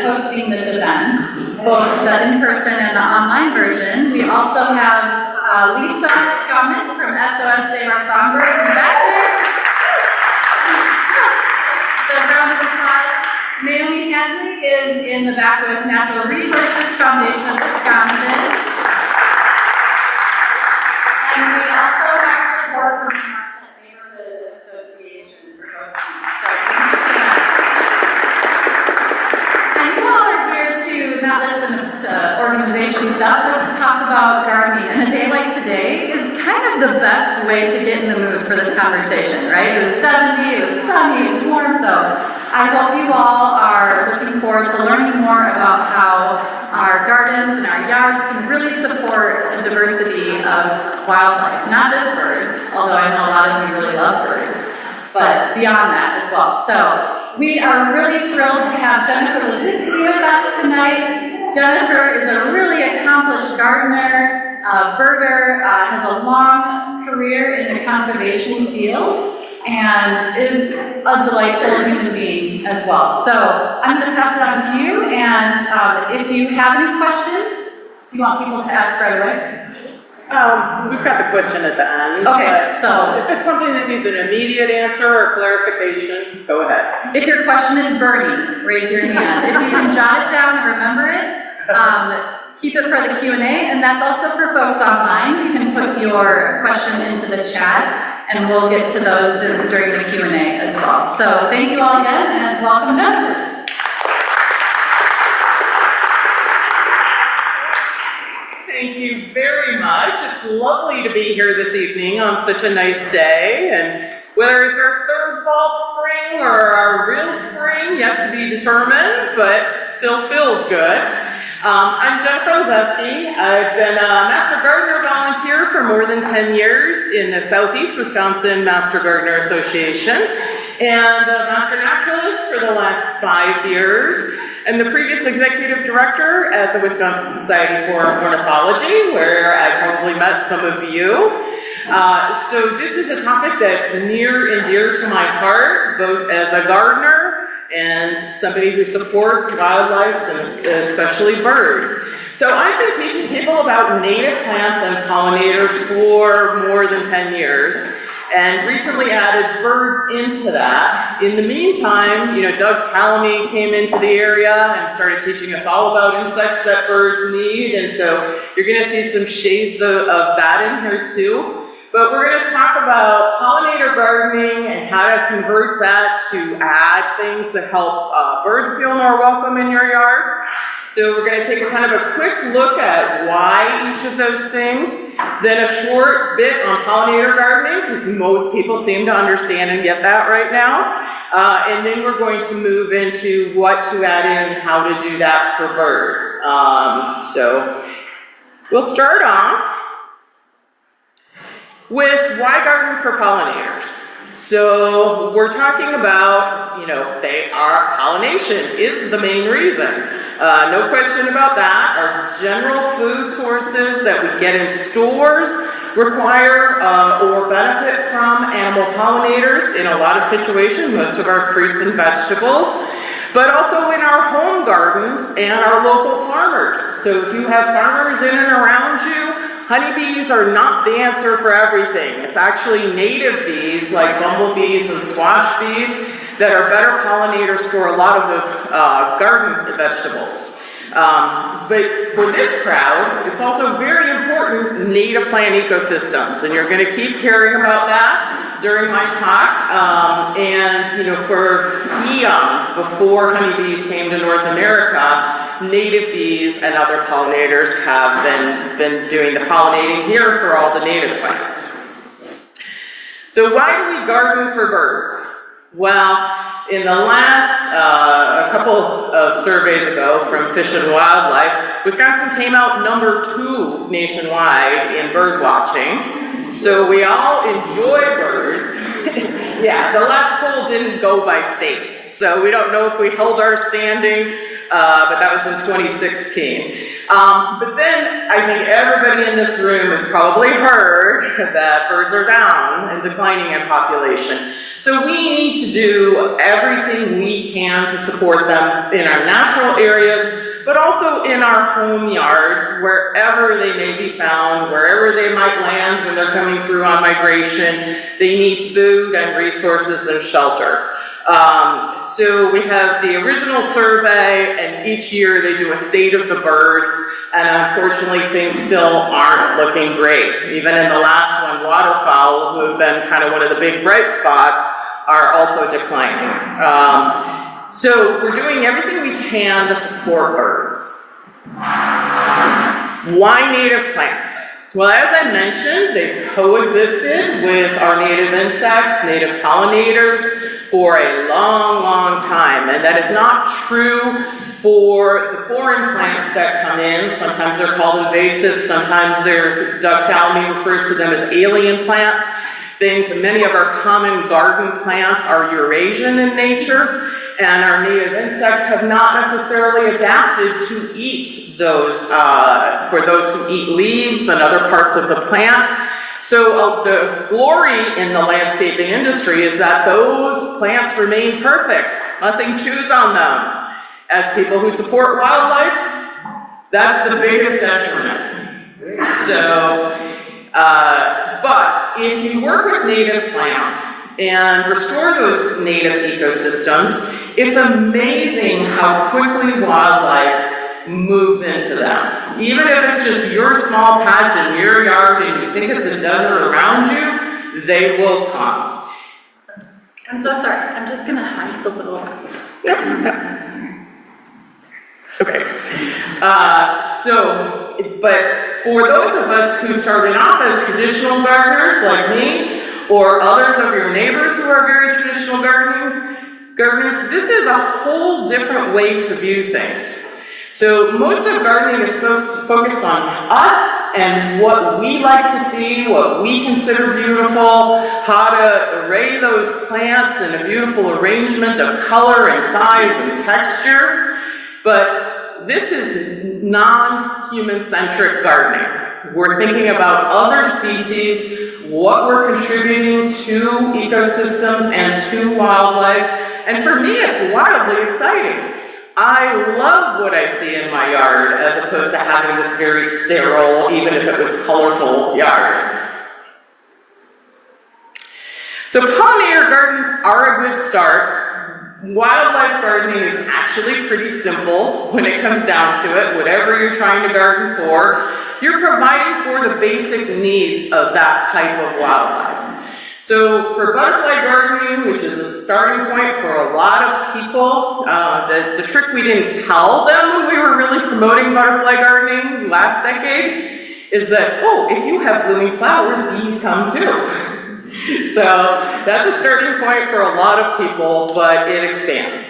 is hosting this event, both the in-person and the online version. We also have Lisa Cummins from SOS Save Our Songbirds in the back there. So round of applause. Naomi Hadley is in the back with Natural Resources Foundation of Wisconsin. And we also have support from the Marquette Neighborhood Association for hosting. So thank you for that. And you all are here to not listen to organization stuff, but to talk about gardening. And a day like today is kind of the best way to get in the mood for this conversation, right? It was 70, it was sunny, it was warm, so I hope you all are looking forward to learning more about how our gardens and our yards can really support the diversity of wildlife, not just birds, although I know a lot of you really love birds, but beyond that as well. So we are really thrilled to have Jennifer Lazweski with us tonight. Jennifer is a really accomplished gardener, birder, has a long career in the conservation field, and is a delightful human being as well. So I'm going to pass it on to you, and if you have any questions, do you want people to ask right away? We've got the question at the end. Okay, so if it's something that needs an immediate answer or clarification, go ahead. If your question is burning, raise your hand. If you can jot it down and remember it, keep it for the Q&A, and that's also for folks online. You can put your question into the chat, and we'll get to those during the Q&A as well. So thank you all again, and welcome, Jennifer. Thank you very much. It's lovely to be here this evening on such a nice day, and whether it's our third fall spring or our real spring, yet to be determined, but still feels good. I'm Jennifer Lazweski. I've been a Master Gardener volunteer for more than 10 years in the Southeast Wisconsin Master Gardener Association, and a Master Naturalist for the last 5 years, and the previous Executive Director at the Wisconsin Society for Ornithology, where I probably met some of you. So this is a topic that's near and dear to my heart, both as a gardener and somebody who supports wildlife, and especially birds. So I've been teaching people about native plants and pollinators for more than 10 years, and recently added birds into that. In the meantime, Doug Talamy came into the area and started teaching us all about insects that birds need, and so you're gonna see some shades of that in here too. But we're going to talk about pollinator gardening and how to convert that to add things that help birds feel more welcome in your yard. So we're going to take a kind of a quick look at why each of those things, then a short bit on pollinator gardening, because most people seem to understand and get that right now. And then we're going to move into what to add in and how to do that for birds. So we'll start off with why garden for pollinators. So we're talking about, pollination is the main reason. No question about that. Our general food sources that we get in stores require or benefit from animal pollinators in a lot of situations, most of our fruits and vegetables, but also in our home gardens and our local farmers. So if you have farmers in and around you, honeybees are not the answer for everything. It's actually native bees like bumblebees and squash bees that are better pollinators for a lot of those garden vegetables. But for this crowd, it's also very important native plant ecosystems, and you're going to keep hearing about that during my talk. For eons before honeybees came to North America, native bees and other pollinators have been doing the pollinating here for all the native plants. So why do we garden for birds? Well, in the last a couple of surveys ago from Fish and Wildlife, Wisconsin came out number 2 nationwide in bird watching. So we all enjoy birds. Yeah, the last poll didn't go by states, so we don't know if we held our standing but that was in 2016. But then I think everybody in this room has probably heard that birds are down and declining in population. So we need to do everything we can to support them in our natural areas, but also in our home yards, wherever they may be found, wherever they might land when they're coming through on migration. They need food and resources and shelter. So we have the original survey, and each year they do a state of the birds, and unfortunately things still aren't looking great. Even in the last one, waterfowl, who have been kind of one of the big bright spots, are also declining. So we're doing everything we can to support birds. Why native plants? Well, as I mentioned, they've coexisted with our native insects, native pollinators, for a long, long time. And that is not true for the foreign plants that come in. Sometimes they're called invasive, sometimes Doug Talmy refers to them as alien plants. Many of our common garden plants are Eurasian in nature, and our native insects have not necessarily adapted to eat those, for those who eat leaves and other parts of the plant. So the glory in the landscaping industry is that those plants remain perfect. Nothing chews on them. As people who support wildlife, that's the biggest detriment. So, but if you work with native plants and restore those native ecosystems, it's amazing how quickly wildlife moves into them. Even if it's just your small patch in your yard and you think it's a desert around you, they will come. I'm so sorry, I'm just gonna hide the little... Okay. But for those of us who started off as traditional gardeners like me, or others of your neighbors who are very traditional gardeners, this is a whole different way to view things. So most of gardening is focused on us and what we like to see, what we consider beautiful, how to array those plants in a beautiful arrangement of color and size and texture. But this is non-human-centric gardening. We're thinking about other species, what we're contributing to ecosystems and to wildlife, and for me it's wildly exciting. I love what I see in my yard as opposed to having this very sterile, even if it was colorful, yard. So pollinator gardens are a good start. Wildlife gardening is actually pretty simple when it comes down to it. Whatever you're trying to garden for, you're providing for the basic needs of that type of wildlife. So for butterfly gardening, which is a starting point for a lot of people, the trick we didn't tell them when we were really promoting butterfly gardening last decade is that, oh, if you have blooming flowers, bees come too. So that's a starting point for a lot of people, but it expands.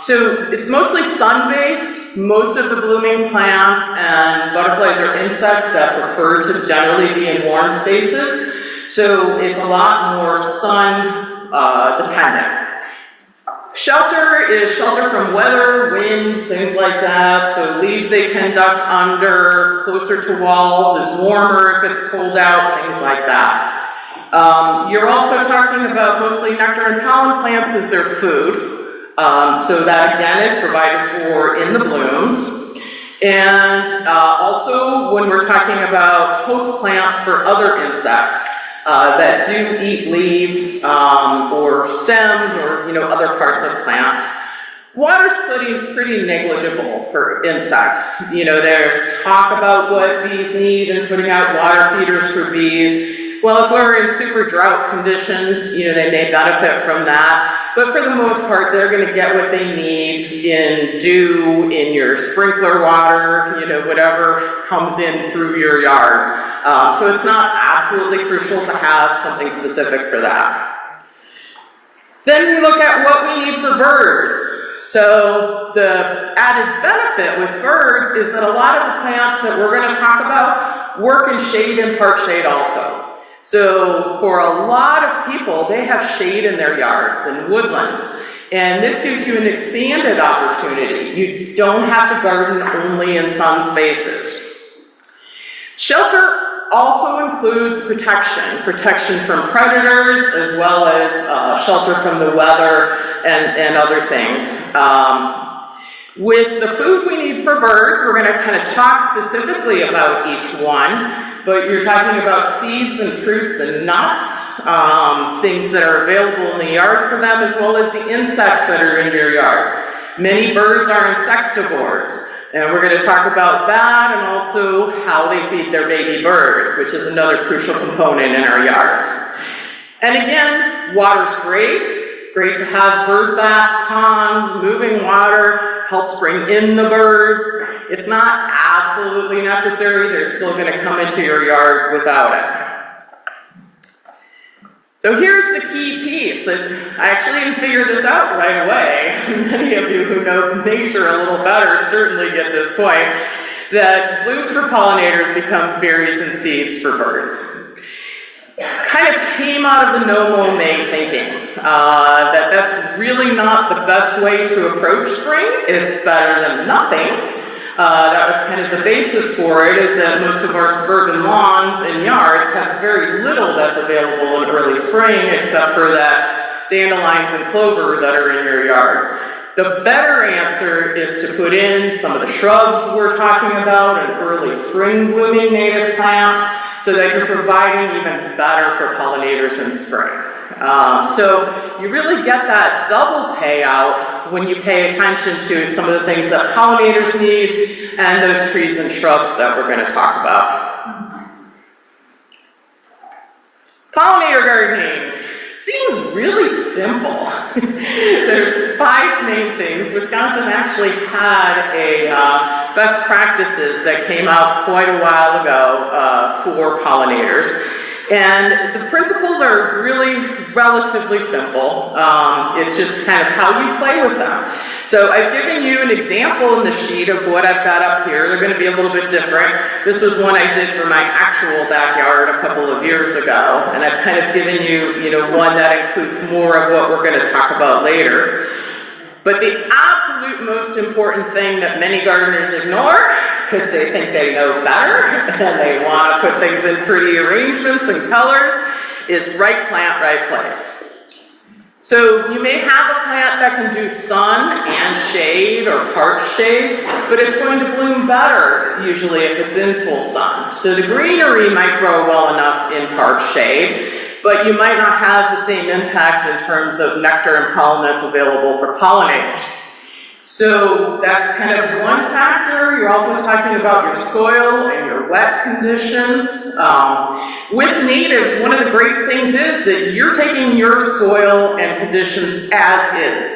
So it's mostly sun-based. Most of the blooming plants and butterflies are insects that prefer to generally be in warm spaces. So it's a lot more sun dependent. Shelter is shelter from weather, wind, things like that. So leaves they can duck under, closer to walls is warmer if it's cold out, things like that. You're also talking about mostly nectar and pollen plants as their food. So that again is provided for in the blooms. And also when we're talking about host plants for other insects that do eat leaves or stems or other parts of plants, water's pretty negligible for insects. There's talk about what bees need and putting out water feeders for bees. Well, if we're in super drought conditions, they may benefit from that. But for the most part, they're going to get what they need in dew, in your sprinkler water, whatever comes in through your yard. So it's not absolutely crucial to have something specific for that. Then we look at what we need for birds. So the added benefit with birds is that a lot of the plants that we're going to talk about work in shade and part shade also. So for a lot of people, they have shade in their yards and woodlands. And this gives you an expanded opportunity. You don't have to garden only in sun spaces. Shelter also includes protection from predators, as well as shelter from the weather and other things. With the food we need for birds, we're going to kind of talk specifically about each one, but you're talking about seeds and fruits and nuts, things that are available in the yard for them, as well as the insects that are in your yard. Many birds are insectivores, and we're going to talk about that and also how they feed their baby birds, which is another crucial component in our yards. And again, water's great. It's great to have bird baths, ponds, moving water, helps bring in the birds. It's not absolutely necessary. They're still going to come into your yard without it. So here's the key piece, and I actually didn't figure this out right away. Many of you who know nature a little better certainly get this point, that blooms for pollinators become berries and seeds for birds. Kind of came out of the no mow May thinking, that that's really not the best way to approach spring. It's better than nothing. That was kind of the basis for it, is that most of our suburban lawns and yards have very little that's available in early spring, except for that dandelions and clover that are in your yard. The better answer is to put in some of the shrubs we're talking about and early spring blooming native plants, so that you're providing even better for pollinators in spring. So you really get that double payout when you pay attention to some of the things that pollinators need and those trees and shrubs that we're going to talk about. Pollinator gardening seems really simple. There's 5 main things. Wisconsin actually had a best practices that came out quite a while ago for pollinators. And the principles are really relatively simple. It's just kind of how you play with them. So I've given you an example in the sheet of what I've got up here. They're going to be a little bit different. This was one I did for my actual backyard a couple of years ago. And I've kind of given you, one that includes more of what we're going to talk about later. But the absolute most important thing that many gardeners ignore, because they think they know better and they want to put things in pretty arrangements and colors, is right plant, right place. So you may have a plant that can do sun and shade or part shade, but it's going to bloom better usually if it's in full sun. So the greenery might grow well enough in part shade, but you might not have the same impact in terms of nectar and pollen that's available for pollinators. So that's kind of one factor. You're also talking about your soil and your wet conditions. With natives, one of the great things is that you're taking your soil and conditions as is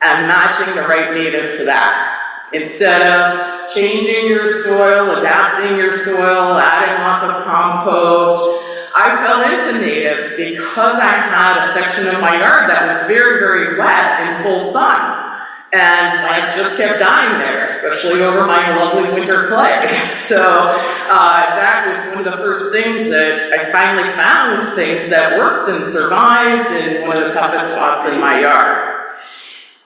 and matching the right native to that. Instead of changing your soil, adapting your soil, adding lots of compost, I fell into natives because I had a section of my yard that was very, very wet in full sun. And plants just kept dying there, especially over my lovely winter clay. So that was one of the first things that I finally found, things that worked and survived in one of the toughest spots in my yard.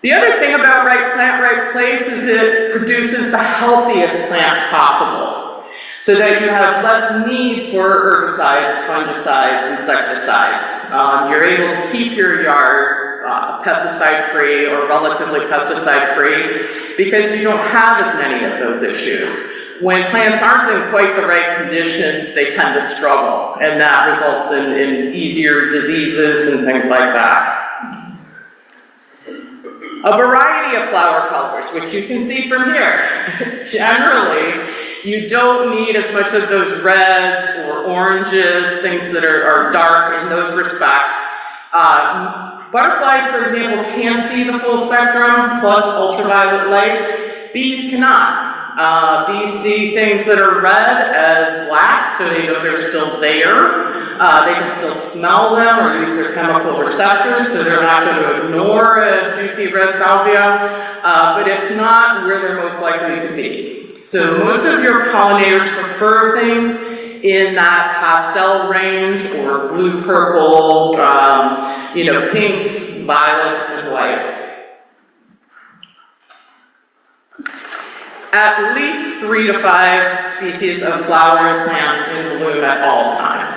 The other thing about right plant, right place is it produces the healthiest plants possible, so that you have less need for herbicides, fungicides, insecticides. You're able to keep your yard pesticide-free or relatively pesticide-free because you don't have as many of those issues. When plants aren't in quite the right conditions, they tend to struggle, and that results in easier diseases and things like that. A variety of flower colors, which you can see from here. Generally, you don't need as much of those reds or oranges, things that are dark in those respects. Butterflies, for example, can see the full spectrum plus ultraviolet light. Bees cannot. Bees see things that are red as black, so they know they're still there. They can still smell them or use their chemical receptors, so they're not going to ignore a juicy red salvia, but it's not where they're most likely to be. So most of your pollinators prefer things in that pastel range or blue-purple, pinks, violets, and white. at least 3 to 5 species of flowering plants in bloom at all times.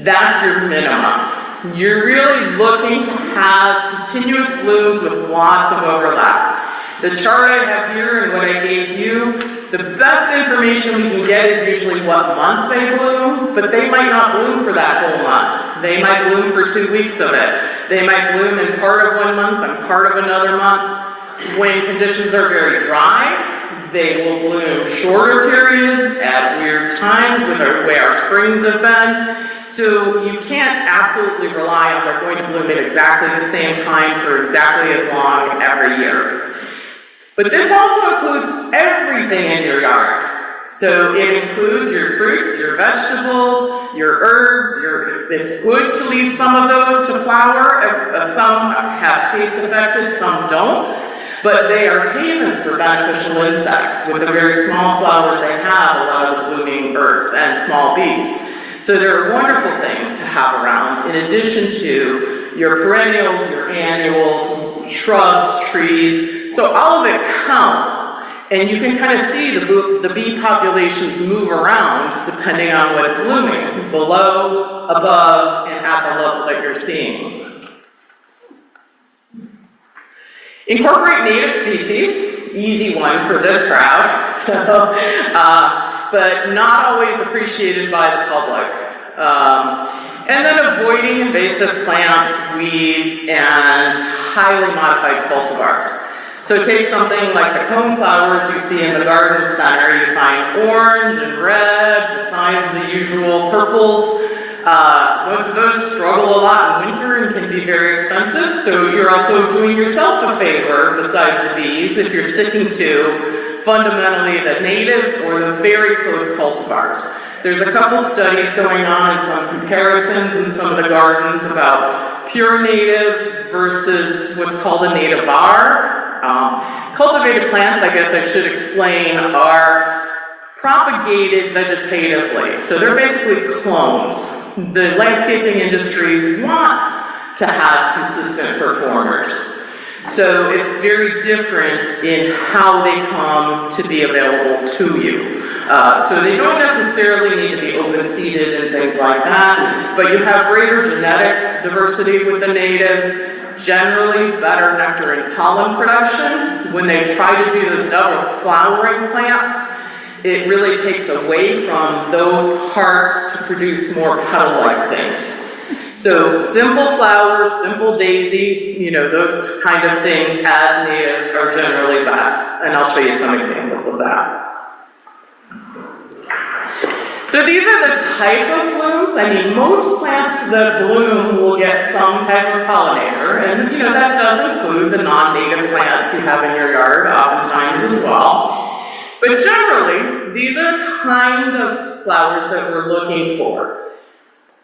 That's your minimum. You're really looking to have continuous blooms with lots of overlap. The chart I have here and what I gave you, the best information we can get is usually what month they bloom, but they might not bloom for that whole month. They might bloom for 2 weeks of it. They might bloom in part of one month and part of another month. When conditions are very dry, they will bloom shorter periods at weird times with the way our springs have been. So you can't absolutely rely on they're going to bloom at exactly the same time for exactly as long every year. But this also includes everything in your yard. So it includes your fruits, your vegetables, your herbs. It's good to leave some of those to flower. Some have taste affected, some don't. But they are havens for beneficial insects. With the very small flowers they have, a lot of the blooming herbs and small bees. So they're a wonderful thing to have around, in addition to your perennials, your annuals, shrubs, trees. So all of it counts. And you can kind of see the bee populations move around depending on what's blooming, below, above, and at the level that you're seeing. Incorporate native species, easy one for this crowd, but not always appreciated by the public. And then avoiding invasive plants, weeds, and highly modified cultivars. So take something like the coneflowers you see in the garden center. You find orange and red, besides the usual purples. Most of those struggle a lot in winter and can be very expensive, so you're also doing yourself a favor, besides the bees, if you're sticking to fundamentally the natives or the very close cultivars. There's a couple studies going on and some comparisons in some of the gardens about pure natives versus what's called a nativar. Cultivated plants, I guess I should explain, are propagated vegetatively, so they're basically clones. The landscaping industry wants to have consistent performers. So it's very different in how they come to be available to you. So they don't necessarily need to be open-seeded and things like that, but you have greater genetic diversity with the natives, generally better nectar and pollen production. When they try to do those double flowering plants, it really takes away from those hearts to produce more petal-like things. So simple flowers, simple daisy, those kind of things as natives are generally best. And I'll show you some examples of that. So these are the type of blooms. Most plants that bloom will get some type of pollinator, and that does include the non-native plants you have in your yard oftentimes as well. But generally, these are kind of flowers that we're looking for.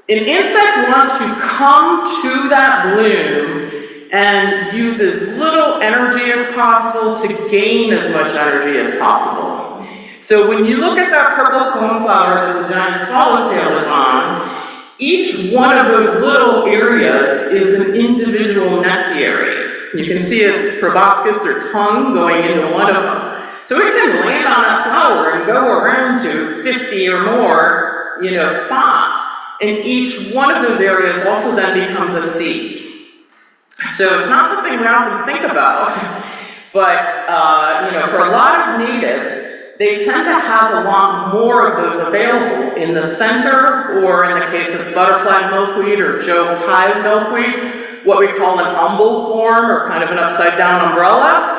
An insect wants to come to that bloom and use as little energy as possible to gain as much energy as possible. So when you look at that purple coneflower that the giant swallowtail is on, each one of those little areas is an individual nectary. You can see its proboscis or tongue going into one of them. So it can land on that flower and go around to 50 or more, spots. And each one of those areas also then becomes a seed. So it's not something we often think about, but, for a lot of natives, they tend to have a lot more of those available in the center, or in the case of butterfly milkweed or Joe Pye milkweed, what we call an umbel form, or kind of an upside-down umbrella.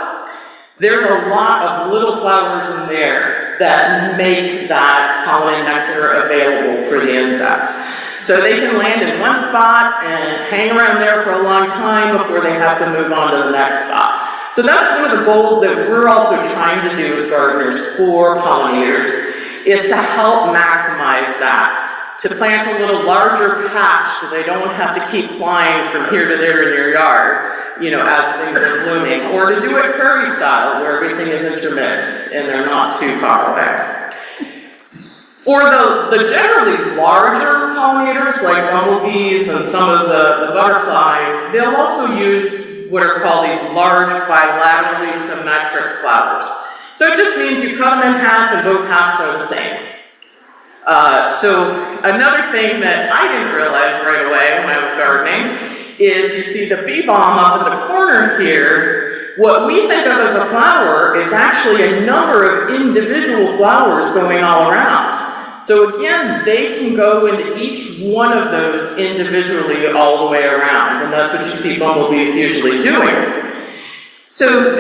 There's a lot of little flowers in there that make that pollen and nectar available for the insects. So they can land in one spot and hang around there for a long time before they have to move on to the next spot. So that's one of the goals that we're also trying to do as gardeners for pollinators, is to help maximize that, to plant a little larger patch so they don't have to keep flying from here to there in your yard, as things are blooming, or to do it prairie style, where everything is intermixed and they're not too far away. For the generally larger pollinators, like bumblebees and some of the butterflies, they'll also use what are called these large bilaterally symmetric flowers. So it just means you cut them in half and both halves are the same. So another thing that I didn't realize right away when I was gardening is you see the bee balm up in the corner here. What we think of as a flower is actually a number of individual flowers going all around. So again, they can go into each one of those individually all the way around, and that's what you see bumblebees usually doing. So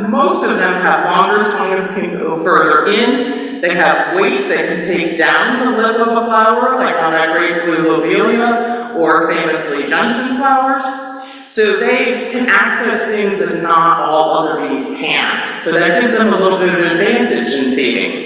most of them have longer tongues, can go further in. They have weight that can take down the lip of a flower, like on that great blue lobelia, or famously gentian flowers. So they can access things that not all other bees can. So that gives them a little bit of an advantage in feeding.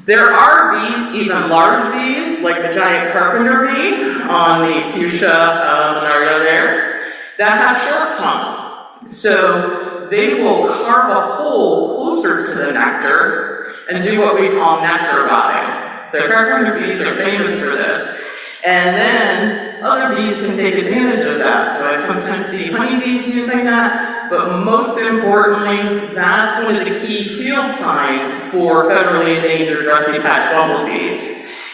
There are bees, even large bees, like the giant carpenter bee on the fuchsia monarda there, that have short tongues. So they will carve a hole closer to the nectar and do what we call nectar robbing. So carpenter bees are famous for this. And then other bees can take advantage of that. So I sometimes see honeybees using that, but most importantly, that's one of the key field signs for federally endangered rusty patch bumblebees,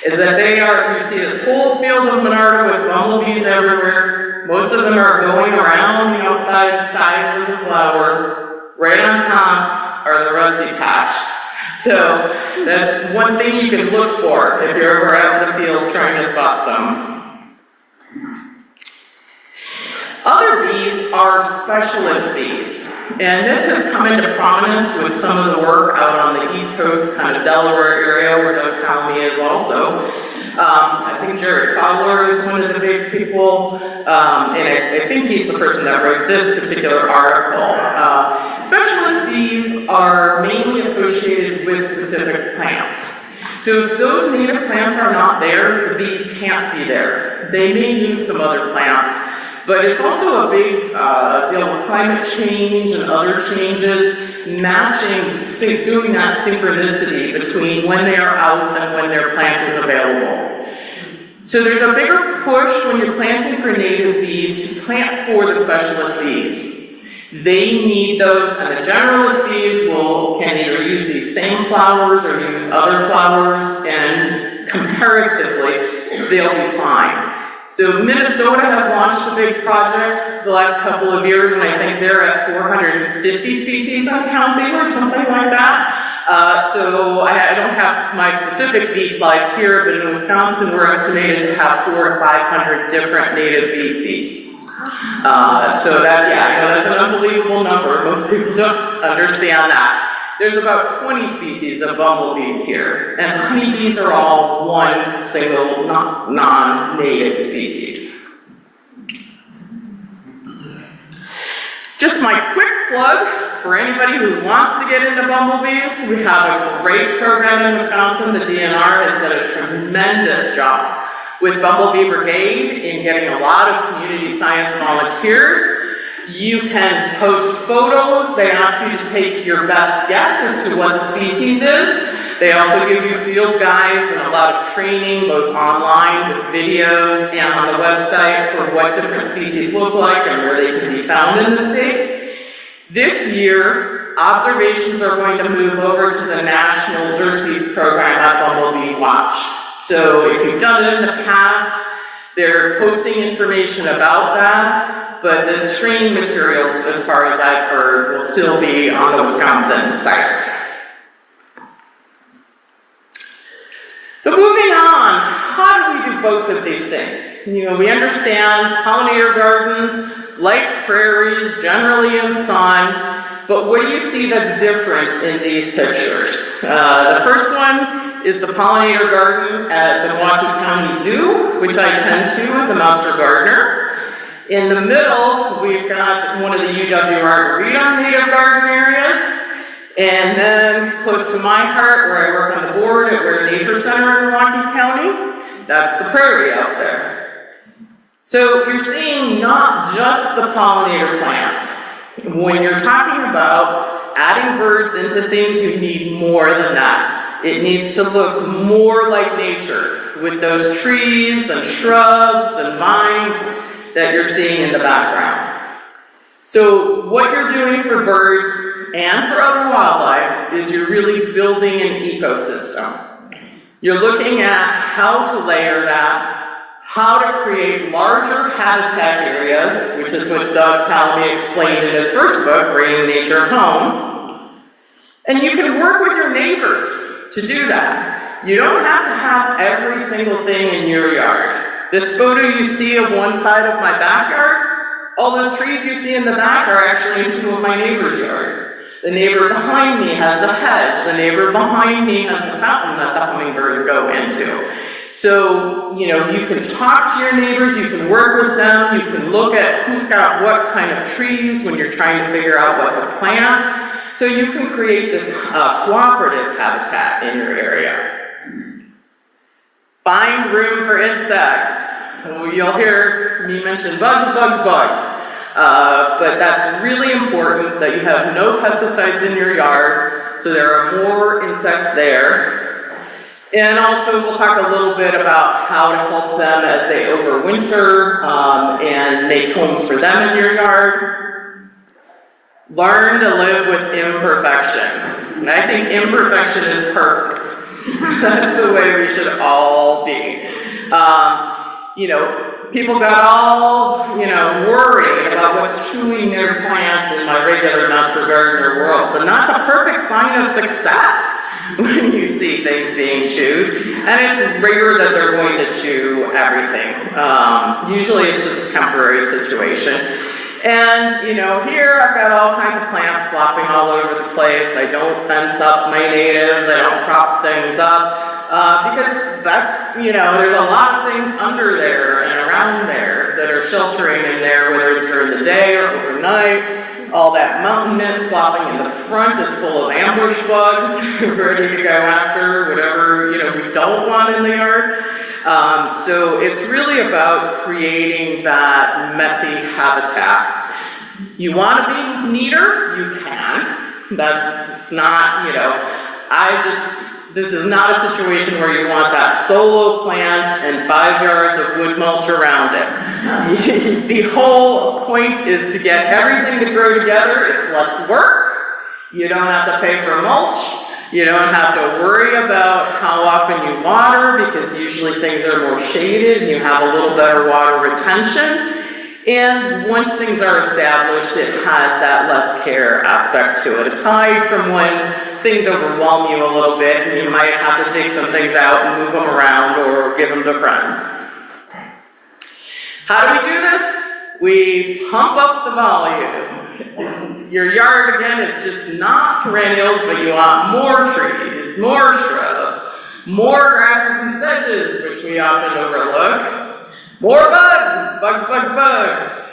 is that you see this whole field of monarda with bumblebees everywhere. Most of them are going around the outside sides of the flower. Right on top are the rusty patched. So that's one thing you can look for if you're ever out in the field trying to spot some. Other bees are specialist bees. And this has come into prominence with some of the work out on the East Coast, kind of Delaware area, where Doug Talmy is also. I think Jared Fowler is one of the big people, and I think he's the person that wrote this particular article. Specialist bees are mainly associated with specific plants. So if those native plants are not there, the bees can't be there. They may use some other plants, but it's also a big deal with climate change and other changes, doing that synchronicity between when they are out and when their plant is available. So there's a bigger push when you're planting for native bees to plant for the specialist bees. They need those, and the generalist bees can either use these same flowers or use other flowers, and comparatively, they'll be fine. So Minnesota has launched a big project the last couple of years, and I think they're at 450 species I'm counting, or something like that. So I don't have my specific bee slides here, but in Wisconsin we're estimated to have 400 to 500 different native bee species. So that's an unbelievable number. Most people don't understand that. There's about 20 species of bumblebees here, and honeybees are all one single non-native species. Just my quick plug for anybody who wants to get into bumblebees. We have a great program in Wisconsin. The DNR has done a tremendous job with Bumblebee Brigade in getting a lot of community science volunteers. You can post photos. They ask you to take your best guess as to what the species is. They also give you field guides and a lot of training, both online with videos and on the website, for what different species look like and where they can be found in the state. This year, observations are going to move over to the National Xerces program at Bumblebee Watch. So if you've done it in the past, they're posting information about that, but the training materials, as far as I've heard, will still be on the Wisconsin site. So moving on, how do we do both of these things? We understand pollinator gardens, like prairies, generally in sun, but what do you see that's different in these pictures? The first one is the pollinator garden at the Milwaukee County Zoo, which I tend to as a master gardener. In the middle, we've got one of the UW Arboretum native garden areas. And then close to my heart, where I work on the board at Ware Nature Center in Milwaukee County, that's the prairie out there. So you're seeing not just the pollinator plants. When you're talking about adding birds into things, you need more than that. It needs to look more like nature, with those trees and shrubs and vines that you're seeing in the background. So what you're doing for birds and for other wildlife is you're really building an ecosystem. You're looking at how to layer that, how to create larger habitat areas, which is what Doug Tallamy explained in his first book, Bringing Nature Home. And you can work with your neighbors to do that. You don't have to have every single thing in your yard. This photo you see of one side of my backyard, all those trees you see in the back are actually in two of my neighbors' yards. The neighbor behind me has a hedge. The neighbor behind me has the fountain that the hummingbirds go into. So, you know, you can talk to your neighbors, you can work with them, you can look at who's got what kind of trees when you're trying to figure out what to plant. So you can create this cooperative habitat in your area. Find room for insects. You'll hear me mention bugs, bugs, bugs. But that's really important that you have no pesticides in your yard, so there are more insects there. And also we'll talk a little bit about how to help them as they overwinter and make homes for them in your yard. Learn to live with imperfection. And I think imperfection is perfect. That's the way we should all be. You know, people got all, you know, worried about what's chewing their plants in my regular master gardener world. And that's a perfect sign of success when you see things being chewed. And it's rare that they're going to chew everything. Usually it's just a temporary situation. And, you know, here I've got all kinds of plants flopping all over the place. I don't fence up my natives. I don't prop things up. Because that's, you know, there's a lot of things under there and around there that are sheltering in there, whether it's during the day or overnight. All that mountain mint flopping in the front is full of ambush bugs, ready to go after whatever, you know, we don't want in the yard. So it's really about creating that messy habitat. You want to be neater? You can. It's not, you know, this is not a situation where you want that solo plant and 5 yards of wood mulch around it. The whole point is to get everything to grow together. It's less work. You don't have to pay for mulch. You don't have to worry about how often you water because usually things are more shaded and you have a little better water retention. And once things are established, it has that less care aspect to it, aside from when things overwhelm you a little bit and you might have to dig some things out and move them around or give them to friends. How do we do this? We pump up the volume. Your yard, again, is just not perennials, but you want more trees, more shrubs, more grasses and sedges, which we often overlook. More bugs, bugs, bugs, bugs.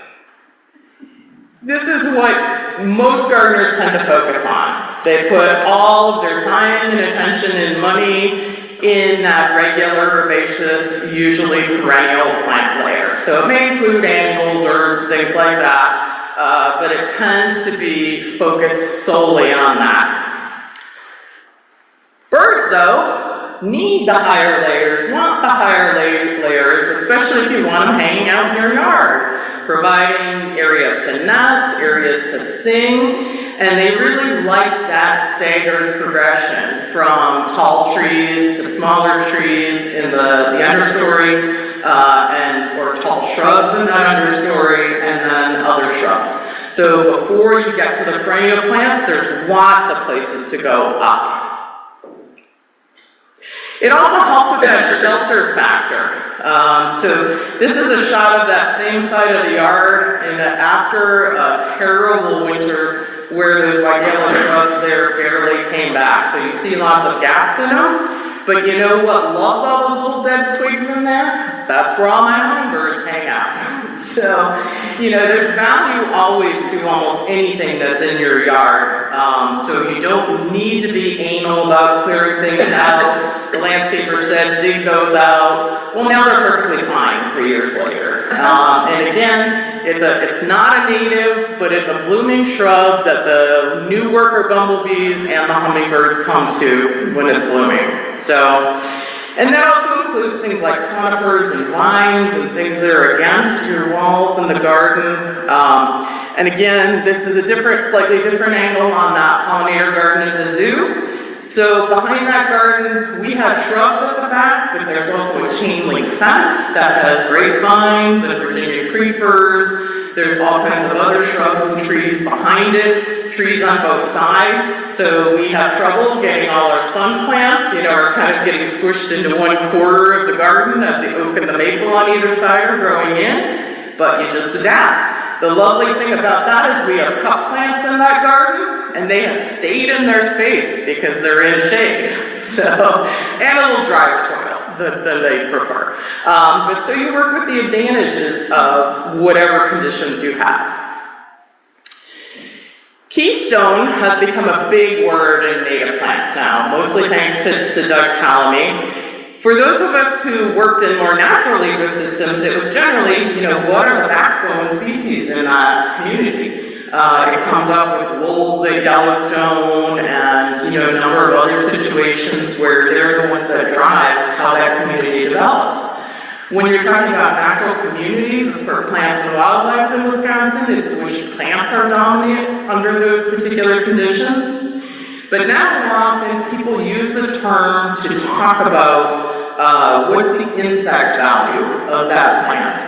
This is what most gardeners tend to focus on. They put all of their time and attention and money in that regular, herbaceous, usually perennial plant layer. So it may include annuals, herbs, things like that, but it tends to be focused solely on that. Birds, though, need the higher layers, want the higher layers, especially if you want them hanging out in your yard, providing areas to nest, areas to sing, and they really like that staggered progression from tall trees to smaller trees in the understory, or tall shrubs in that understory, and then other shrubs. So before you get to the perennial plants, there's lots of places to go up. It also helps with that shelter factor. So this is a shot of that same side of the yard after a terrible winter where those white yellow shrubs there barely came back. So you see lots of gaps in them. But you know what loves all those little dead twigs in there? That's where all my hummingbirds hang out. So, you know, there's value always to almost anything that's in your yard. So you don't need to be anal about clearing things out. The landscaper said, dig those out. Well, now they're perfectly fine 3 years later. And again, it's not a native, but it's a blooming shrub that the new worker bumblebees and the hummingbirds come to when it's blooming. So, and that also includes things like conifers and vines and things that are against your walls in the garden. And again, this is a slightly different angle on that pollinator garden at the zoo. So behind that garden, we have shrubs at the back, but there's also a chain link fence that has grapevines and Virginia creepers. There's all kinds of other shrubs and trees behind it, trees on both sides. So we have trouble getting all our sun plants, are kind of getting squished into one quarter of the garden as the oak and the maple on either side are growing in, but you just adapt. The lovely thing about that is we have cup plants in that garden, and they have stayed in their space because they're in shade. And a little drier soil than they prefer. But so you work with the advantages of whatever conditions you have. Keystone has become a big word in native plants now, mostly thanks to Doug Tallamy. For those of us who worked in more natural ecosystems, it was generally, what are the backbone species in that community? It comes up with wolves at Yellowstone and, a number of other situations where they're the ones that drive how that community develops. When you're talking about natural communities for plants and wildlife in Wisconsin, it's which plants are dominant under those particular conditions. But now more often people use the term to talk about what's the insect value of that plant.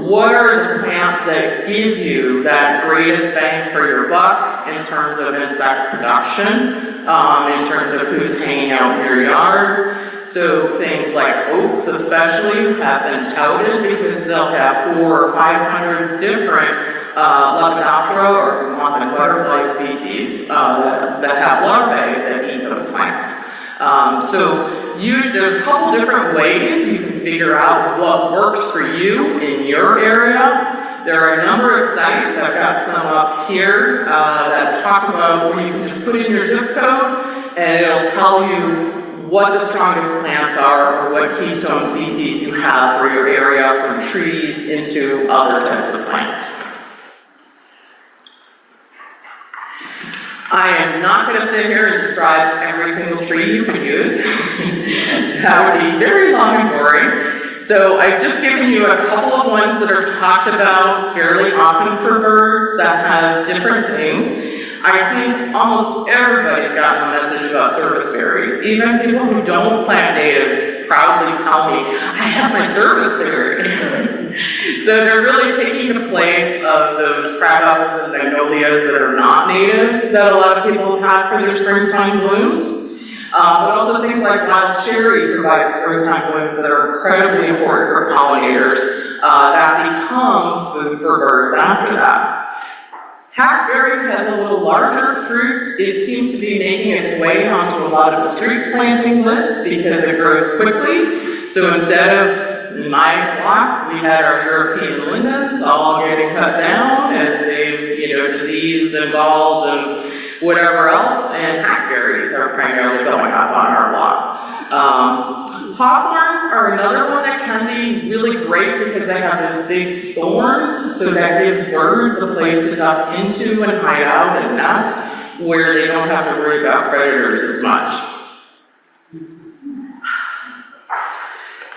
What are the plants that give you that greatest bang for your buck in terms of insect production, in terms of who's hanging out in your yard? So things like oaks especially have been touted because they'll have 400 or 500 different Lepidoptera or moth and butterfly species that have larvae that eat those plants. There's a couple different ways you can figure out what works for you in your area. There are a number of sites, I've got some up here, that talk about where you can just put in your zip code and it'll tell you what the strongest plants are or what keystone species you have for your area, from trees into other types of plants. I am not going to sit here and describe every single tree you could use. That would be very long and boring. So I've just given you a couple of ones that are talked about fairly often for birds that have different things. I think almost everybody's gotten a message about service berries. Even people who don't plant natives proudly tell me, I have my service berry. So they're really taking the place of those crab apples and magnolias that are not native that a lot of people have for their springtime blooms. But also things like wild cherry provide springtime blooms that are incredibly important for pollinators that become food for birds after that. Hackberry has a little larger fruit. It seems to be making its way onto a lot of the street planting lists because it grows quickly. So instead of, in my block, we had our European lindens all getting cut down as they've, diseased and galled and whatever else, and hackberries are primarily going up on our block. Hawthorns are another one that can be really great because they have those big thorns, so that gives birds a place to duck into and hide out and nest where they don't have to worry about predators as much.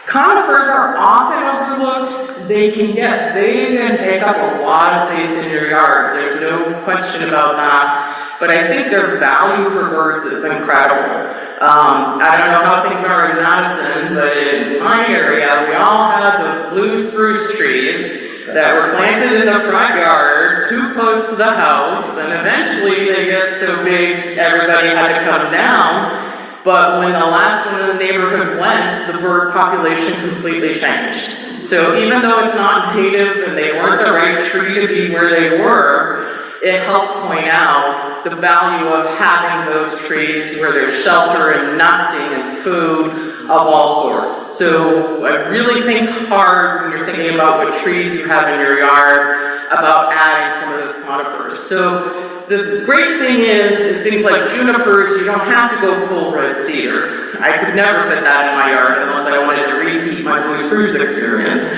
Conifers are often overlooked. They can get big and take up a lot of space in your yard. There's no question about that. But I think their value for birds is incredible. I don't know how things are in Madison, but in my area, we all had those blue spruce trees that were planted in the front yard, too close to the house, and eventually they get so big everybody had to cut them down. But when the last one in the neighborhood went, the bird population completely changed. So even though it's not native and they weren't the right tree to be where they were, it helped point out the value of having those trees where there's shelter and nesting and food of all sorts. So I really think hard when you're thinking about what trees you have in your yard about adding some of those conifers. So the great thing is, things like junipers, you don't have to go full red cedar. I could never fit that in my yard unless I wanted to repeat my blue spruce experience.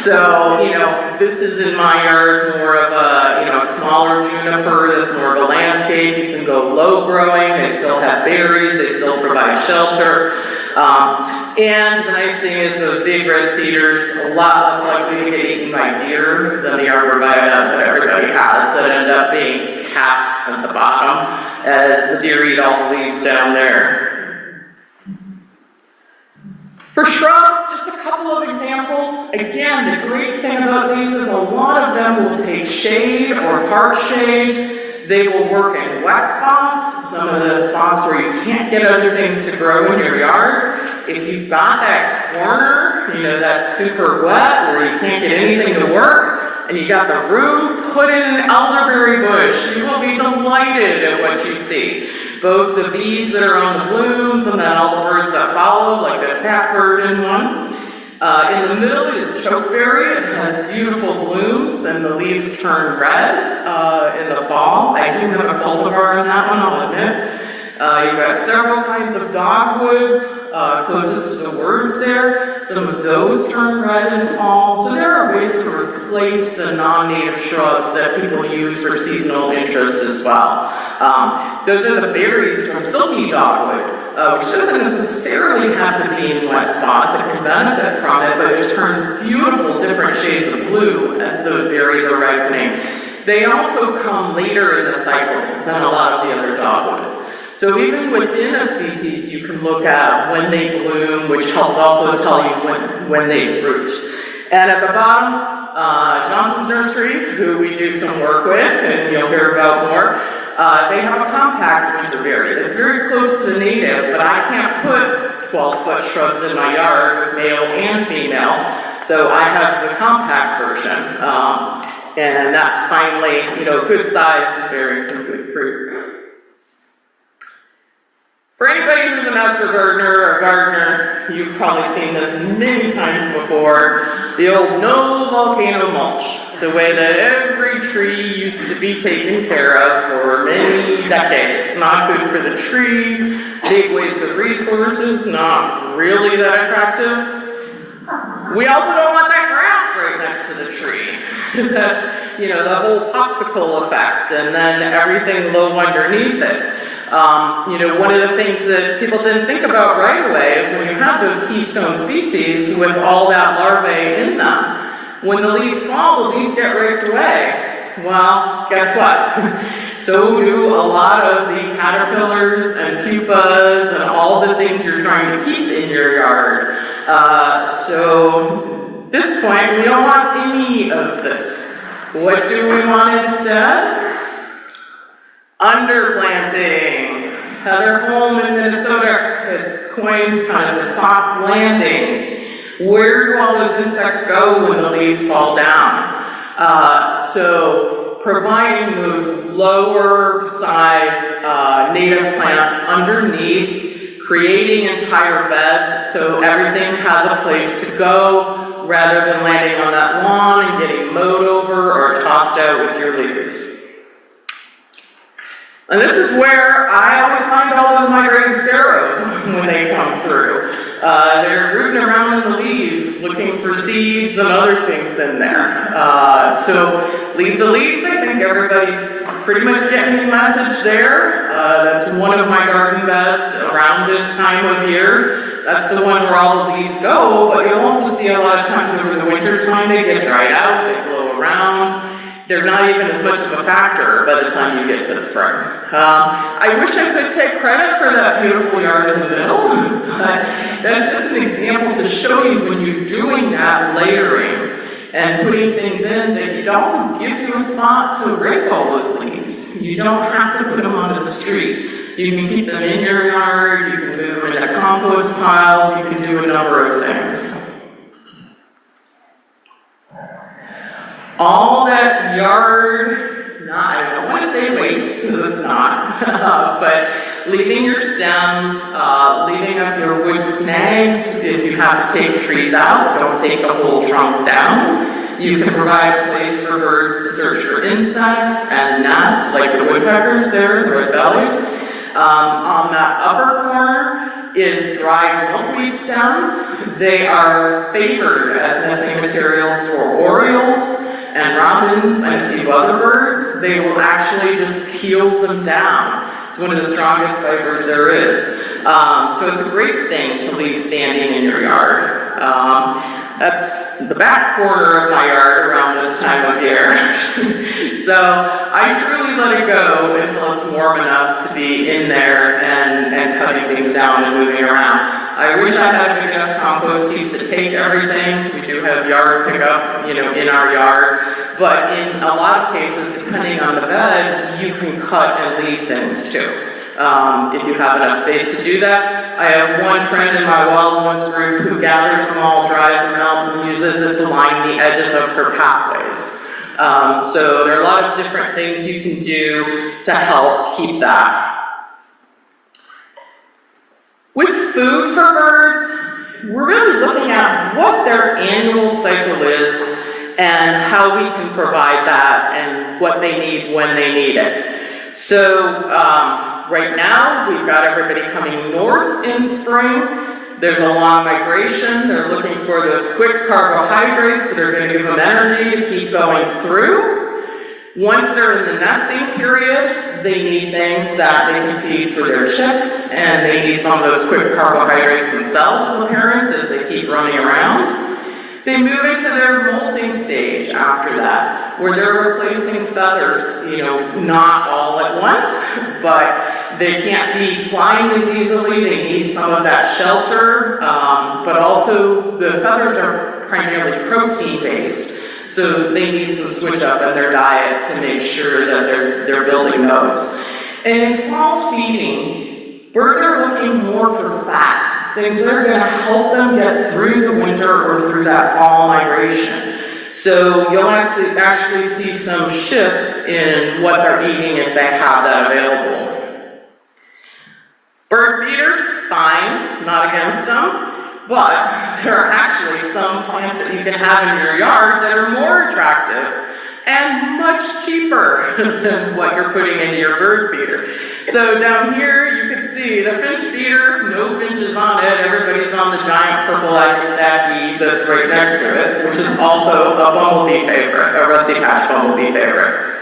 So, this is in my yard more of a, smaller juniper that's more of a landscape. You can go low growing, they still have berries, they still provide shelter. And the nice thing is those big red cedars, a lot less likely to get eaten by deer than the arborvitae that everybody has that end up being capped at the bottom as the deer eat all the leaves down there. For shrubs, just a couple of examples. Again, the great thing about these is a lot of them will take shade or part shade. They will work in wet spots, some of the spots where you can't get other things to grow in your yard. If you've got that corner, that's super wet where you can't get anything to work, and you got the room, put in an elderberry bush. You will be delighted at what you see. Both the bees that are on the blooms and then all the birds that follow, like this catbird in one. In the middle is chokeberry. It has beautiful blooms and the leaves turn red in the fall. I do have a cultivar in that one, I'll admit. You've got several kinds of dogwoods closest to the words there. Some of those turn red in fall. So there are ways to replace the non-native shrubs that people use for seasonal interest as well. Those are the berries from silky dogwood, which doesn't necessarily have to be in wet spots. It can benefit from it, but it turns beautiful different shades of blue as those berries are ripening. They also come later in the cycle than a lot of the other dogwoods. So even within a species, you can look at when they bloom, which helps also tell you when they fruit. And at the bottom, Johnson's Nursery, who we do some work with, and you'll hear about more, they have a compact winterberry that's very close to the native, but I can't put 12-foot shrubs in my yard with male and female, so I have the compact version. And that's finally, good size and bearing some good fruit. For anybody who's a master gardener or gardener, you've probably seen this many times before, the old no volcano mulch, the way that every tree used to be taken care of for many decades. Not good for the tree, big waste of resources, not really that attractive. We also don't want that grass right next to the tree. That's, the whole popsicle effect, and then everything low underneath it. One of the things that people didn't think about right away is when you have those keystone species with all that larvae in them, when the leaves fall, the leaves get raked away. Well, guess what? So do a lot of the caterpillars and pupas and all the things you're trying to keep in your yard. So at this point, we don't want any of this. What do we want instead? Underplanting. Heather Holm in Minnesota has coined kind of the soft landings. Where do all those insects go when the leaves fall down? So providing those lower size native plants underneath, creating entire beds so everything has a place to go rather than landing on that lawn and getting mowed over or tossed out with your leaves. And this is where I always find all those migrating sparrows when they come through. They're rooting around in the leaves, looking for seeds and other things in there. So leave the leaves. I think everybody's pretty much getting the message there. That's one of my garden beds around this time of year. That's the one where all the leaves go, but you'll also see a lot of times over the winter time they get dried out, they blow around. They're not even as much of a factor by the time you get to spring. I wish I could take credit for that beautiful yard in the middle, but that's just an example to show you when you're doing that layering and putting things in, that it also gives you a spot to rake all those leaves. You don't have to put them onto the street. You can keep them in your yard, you can move them into compost piles, you can do a number of things. All that yard, I don't want to say waste, because it's not, but leaving your stems, leaving up your wood snags. If you have to take trees out, don't take the whole trunk down. You can provide a place for birds to search for insects and nest, like the woodpeckers there, the red-bellied. On that upper corner is dried milkweed stems. They are favored as nesting materials for orioles and robins and a few other birds. They will actually just peel them down. It's one of the strongest fibers there is. So it's a great thing to leave standing in your yard. That's the back corner of my yard around this time of year. So I truly let it go until it's warm enough to be in there and cutting things down and moving around. I wish I had a big enough compost heap to take everything. We do have yard pickup, in our yard. But in a lot of cases, depending on the bed, you can cut and leave things too. If you have enough space to do that. I have one friend in my wildwoods group who gathers them all, dries them out, and uses it to line the edges of her pathways. So there are a lot of different things you can do to help keep that. With food for birds, we're really looking at what their annual cycle is and how we can provide that and what they need when they need it. So right now, we've got everybody coming north in spring. There's a long migration. They're looking for those quick carbohydrates that are going to give them energy to keep going through. Once they're in the nesting period, they need things that they can feed for their chicks, and they need some of those quick carbohydrates themselves, the parents, as they keep running around. They move into their molting stage after that, where they're replacing feathers, not all at once, but they can't be flying as easily. They need some of that shelter, but also the feathers are primarily protein-based, so they need some switch up in their diet to make sure that they're building those. And in fall feeding, birds are looking more for fat, things that are going to help them get through the winter or through that fall migration. So you'll actually see some shifts in what they're eating if they have that available. Bird feeders, fine, not against them, but there are actually some plants that you can have in your yard that are more attractive and much cheaper than what you're putting into your bird feeder. So down here you can see the finch feeder, no finches on it, everybody's on the giant purple agastache that's right next to it, which is also a bumblebee favorite, a rusty patch bumblebee favorite.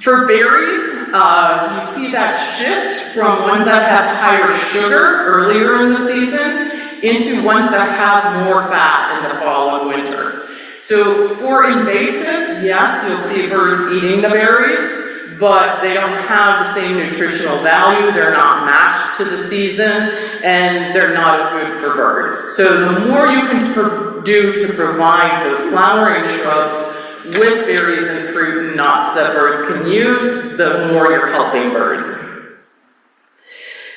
For berries, you see that shift from ones that have higher sugar earlier in the season into ones that have more fat in the fall and winter. So for invasives, yes, you'll see birds eating the berries, but they don't have the same nutritional value, they're not matched to the season, and they're not as good for birds. So the more you can do to provide those flowering shrubs with berries and fruit and nuts that birds can use, the more you're helping birds.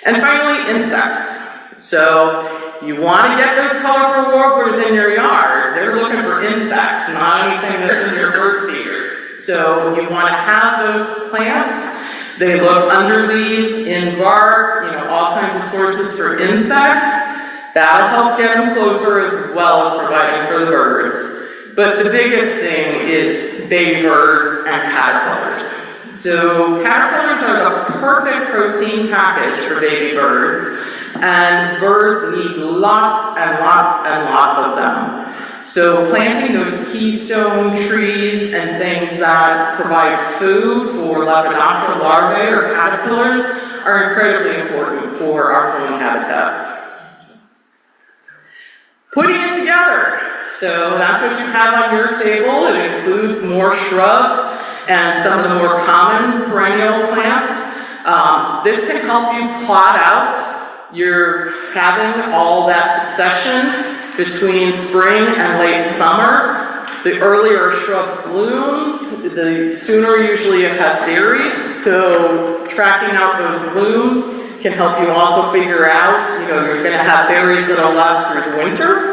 And finally, insects. So you want to get those colorful warblers in your yard. They're looking for insects, not anything that's in your bird feeder. So you want to have those plants. They look under leaves, in bark, all kinds of sources for insects. That'll help get them closer as well as providing for the birds. But the biggest thing is baby birds and caterpillars. So caterpillars are the perfect protein package for baby birds, and birds need lots and lots and lots of them. So planting those keystone trees and things that provide food for Lepidoptera larvae or caterpillars are incredibly important for our home habitats. Putting it together. So that's what you have on your table. It includes more shrubs and some of the more common perennial plants. This can help you plot out. You're having all that succession between spring and late summer. The earlier a shrub blooms, the sooner usually it has berries. So tracking out those blooms can help you also figure out, you're going to have berries that'll last through the winter.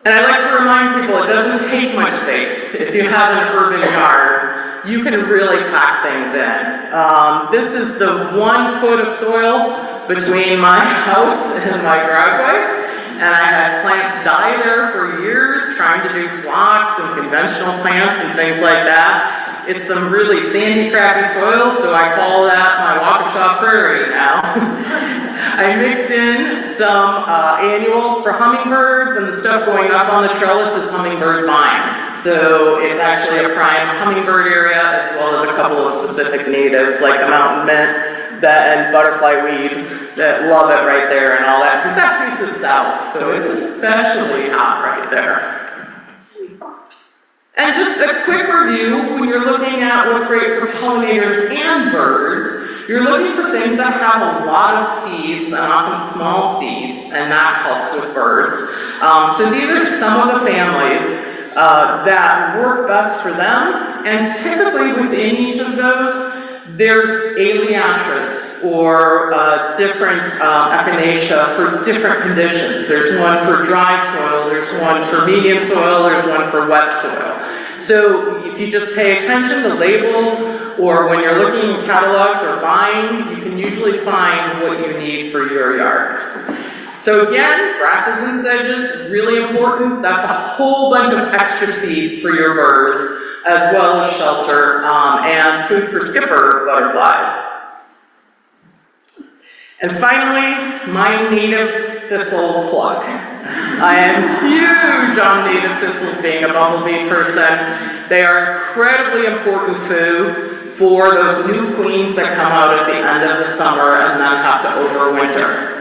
And I like to remind people it doesn't take much space. If you have an urban yard, you can really pack things in. This is the 1 foot of soil between my house and my driveway. And I had plants die there for years, trying to do phlox and conventional plants and things like that. It's some really sandy, crappy soil, so I call that my Waukesha prairie now. I mix in some annuals for hummingbirds, and the stuff going up on the trellis is hummingbird vines. So it's actually a prime hummingbird area, as well as a couple of specific natives like the mountain mint and butterfly weed that love it right there and all that, because that piece is south, so it's especially hot right there. And just a quick review, when you're looking at what's great for pollinators and birds, you're looking for things that have a lot of seeds, and often small seeds, and that helps with birds. So these are some of the families that work best for them, and typically within each of those, there's Elaeantris or different echinacea for different conditions. There's one for dry soil, there's one for medium soil, there's one for wet soil. So if you just pay attention to labels, or when you're looking in catalogs or buying, you can usually find what you need for your yard. So again, grasses and sedges, really important. That's a whole bunch of extra seeds for your birds, as well as shelter and food for skipper butterflies. And finally, my native thistle plug. I am huge on native thistles, being a bumblebee person. They are incredibly important food for those new queens that come out at the end of the summer and then have to overwinter.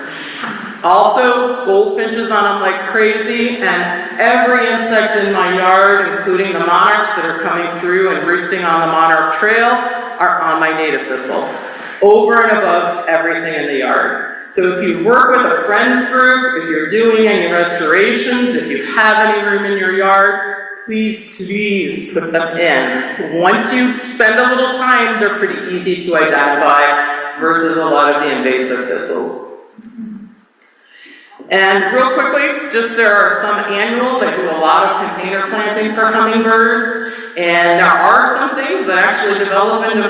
Also, goldfinches on them like crazy, and every insect in my yard, including the monarchs that are coming through and roosting on the monarch trail, are on my native thistle, over and above everything in the yard. So if you work with a friends group, if you're doing any restorations, if you have any room in your yard, please put them in. Once you spend a little time, they're pretty easy to identify versus a lot of the invasive thistles. And real quickly, there are some annuals. I do a lot of container planting for hummingbirds, and there are some things that actually develop into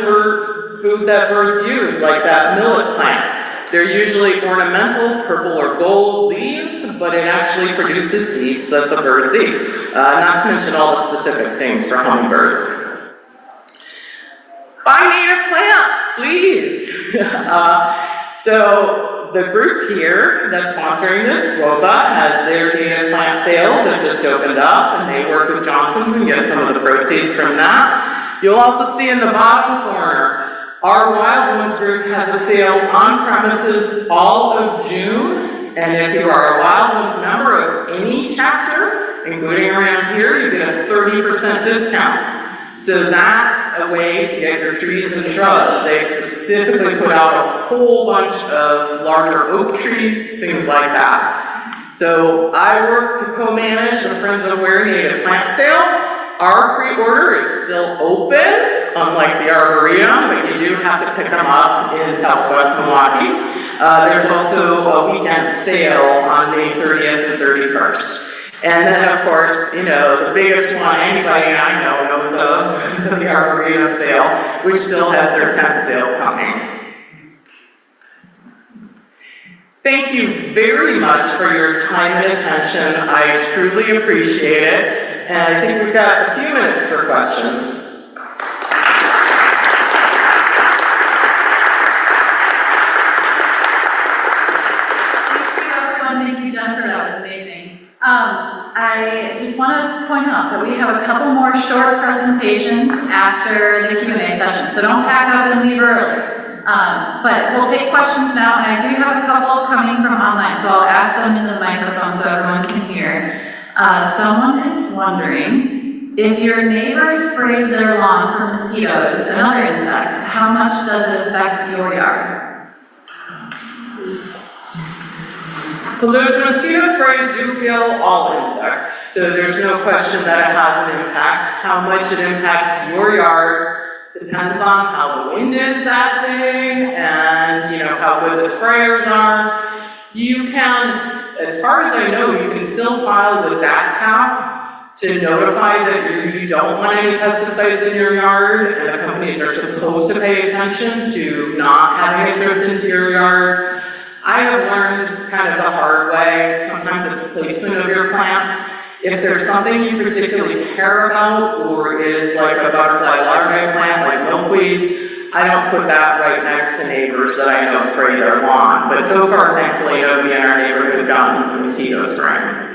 food that birds use, like that millet plant. They're usually ornamental, purple or gold leaves, but it actually produces seeds that the birds eat. Not to mention all the specific things for hummingbirds. Buy native plants, please. So the group here that's sponsoring this, SWOPA, has their native plant sale that just opened up, and they work with Johnson's and get some of the proceeds from that. You'll also see in the bottom corner, our Wild Ones group has a sale on premises all of June, and if you are a Wild Ones member of any chapter, including around here, you get a 30% discount. So that's a way to get your trees and shrubs. They specifically put out a whole bunch of larger oak trees, things like that. So I work to co-manage the Friends of Ware Native Plant Sale. Our pre-order is still open, unlike the Arboretum, but you do have to pick them up in Southwest Milwaukee. There's also a weekend sale on May 30th and 31st. And then, of course, the biggest one anybody I know knows of, the Arboretum sale, which still has their tent sale coming. Thank you very much for your time and attention. I truly appreciate it. And I think we've got a few minutes for questions. Thank you, everyone. Thank you, Jennifer. That was amazing. I just want to point out that we have a couple more short presentations after the Q&A session, so don't pack up and leave early. But we'll take questions now, and I do have a couple coming from online, so I'll ask them in the microphone so everyone can hear. Someone is wondering, if your neighbor sprays their lawn for mosquitoes and other insects, how much does it affect your yard? Well, those mosquito sprays do kill all insects, so there's no question that it has an impact. How much it impacts your yard depends on how the wind is that day and how good the sprayers are. You can, as far as I know, you can still file with that cap to notify that you don't want any pesticides in your yard, and the companies are supposed to pay attention to not having it drift into your yard. I have learned kind of the hard way, sometimes it's placement of your plants. If there's something you particularly care about, or is like a butterfly larvae plant like milkweeds, I don't put that right next to neighbors that I know spray their lawn. But so far, thankfully, nobody in our neighborhood has gotten into mosquito spraying.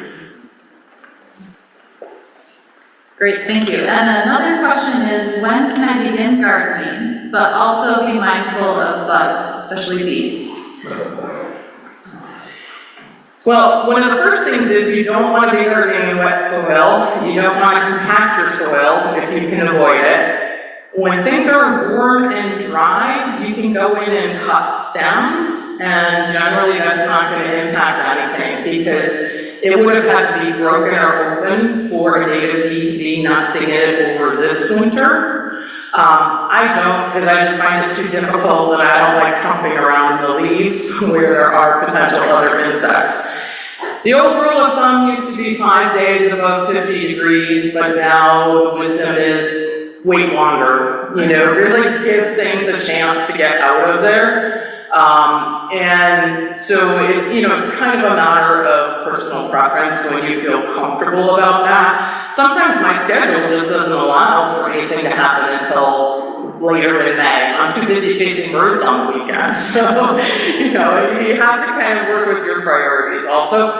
Great, thank you. And another question is, when can I begin gardening, but also be mindful of bugs, especially bees? Well, one of the first things is you don't want to be gardening in wet soil. You don't want to compact your soil if you can avoid it. When things are warm and dry, you can go in and cut stems, and generally that's not going to impact anything because it would have had to be broken or open for a native bee to be nesting in it over this winter. I don't, because I just find it too difficult and I don't like trumping around the leaves where there are potential other insects. The old rule of thumb used to be 5 days above 50 degrees, but now the wisdom is wait longer. You know, really give things a chance to get out of there. And so it's, you know, it's kind of a matter of personal preference when you feel comfortable about that. Sometimes my schedule just doesn't allow for anything to happen until later in May. I'm too busy chasing birds on the weekend. So, you know, you have to kind of work with your priorities. Also,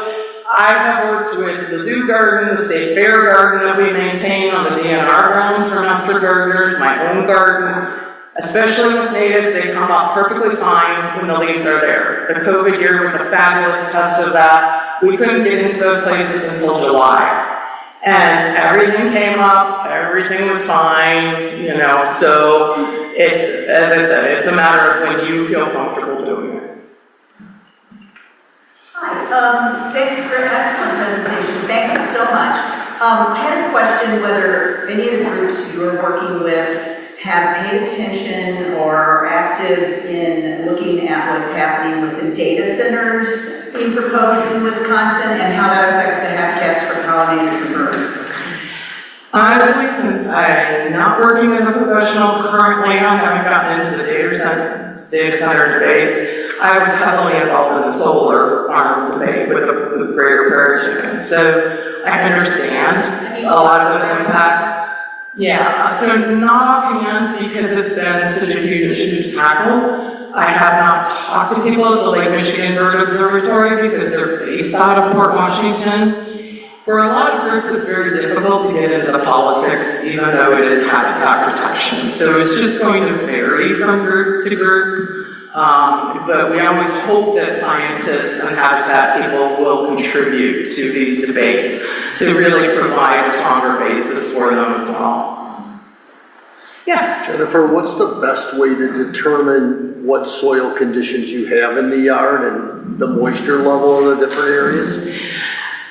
I have worked with the zoo garden, the state fair garden that we maintain on the DNR grounds for master gardeners, my own garden. Especially with natives, they come up perfectly fine when the leaves are there. The COVID year was a fabulous test of that. We couldn't get into those places until July. And everything came up, everything was fine, you know, so it's, as I said, it's a matter of when you feel comfortable doing it. Hi, thank you for an excellent presentation. Thank you so much. I had a question whether any of the groups you're working with have paid attention or are active in looking at what's happening with the data centers being proposed in Wisconsin and how that affects the habitats for pollinators and birds. Honestly, since I'm not working as a professional currently, I haven't gotten into the data center debates. I was heavily involved in the solar farm debate with the Greater Prairie Chickens, so I understand a lot of those impacts. Yeah, so not offhand because it's been such a huge issue to tackle. I have not talked to people at the Lake Michigan Bird Observatory because they're based out of Port Washington. For a lot of groups, it's very difficult to get into the politics, even though it is habitat protection. So it's just going to vary from group to group. But we always hope that scientists and habitat people will contribute to these debates to really provide a stronger basis for them as well. Yes? Jennifer, what's the best way to determine what soil conditions you have in the yard and the moisture level in the different areas?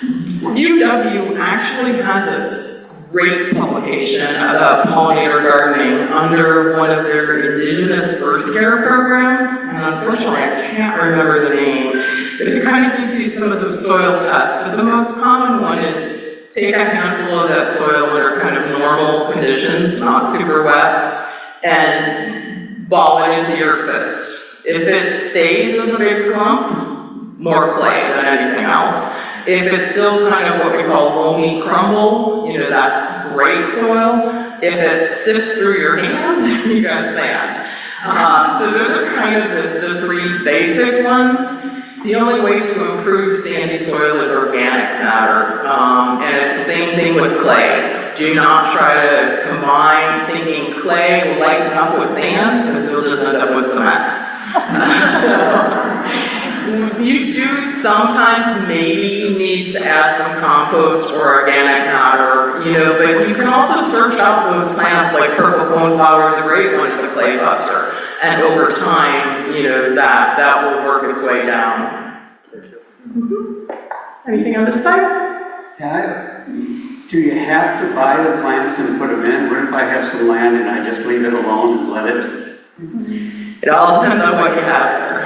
UW actually has a great publication about pollinator gardening under one of their indigenous birth care programs, and unfortunately I can't remember the name, but it kind of gives you some of those soil tests, but the most common one is take a handful of that soil under kind of normal conditions, not super wet, and ball it into your fist. If it stays as a big clump, more clay than anything else. If it's still kind of what we call loamy crumble, you know, that's great soil. If it sifts through your hands, you got sand. So those are kind of the three basic ones. The only way to improve sandy soil is organic matter. And it's the same thing with clay. Do not try to combine thinking clay will lighten up with sand, because you'll just end up with cement. You do sometimes maybe need to add some compost or organic matter, you know, but you can also search out those plants, like purple coneflower is a great one as a clay buster. And over time, you know, that will work its way down. Anything on this side? Yeah, do you have to buy the plants and put them in? What if I have some land and I just leave it alone and let it? It all depends on what you have there.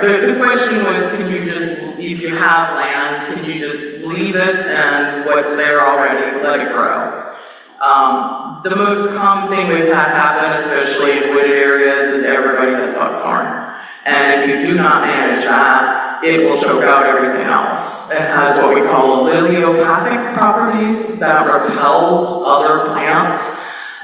The question was, can you just, if you have land, can you just leave it and what's there already, let it grow? The most common thing we've had happen, especially in wooded areas, is everybody has buckthorn. And if you do not manage that, it will choke out everything else. It has what we call liliopathic properties that repels other plants,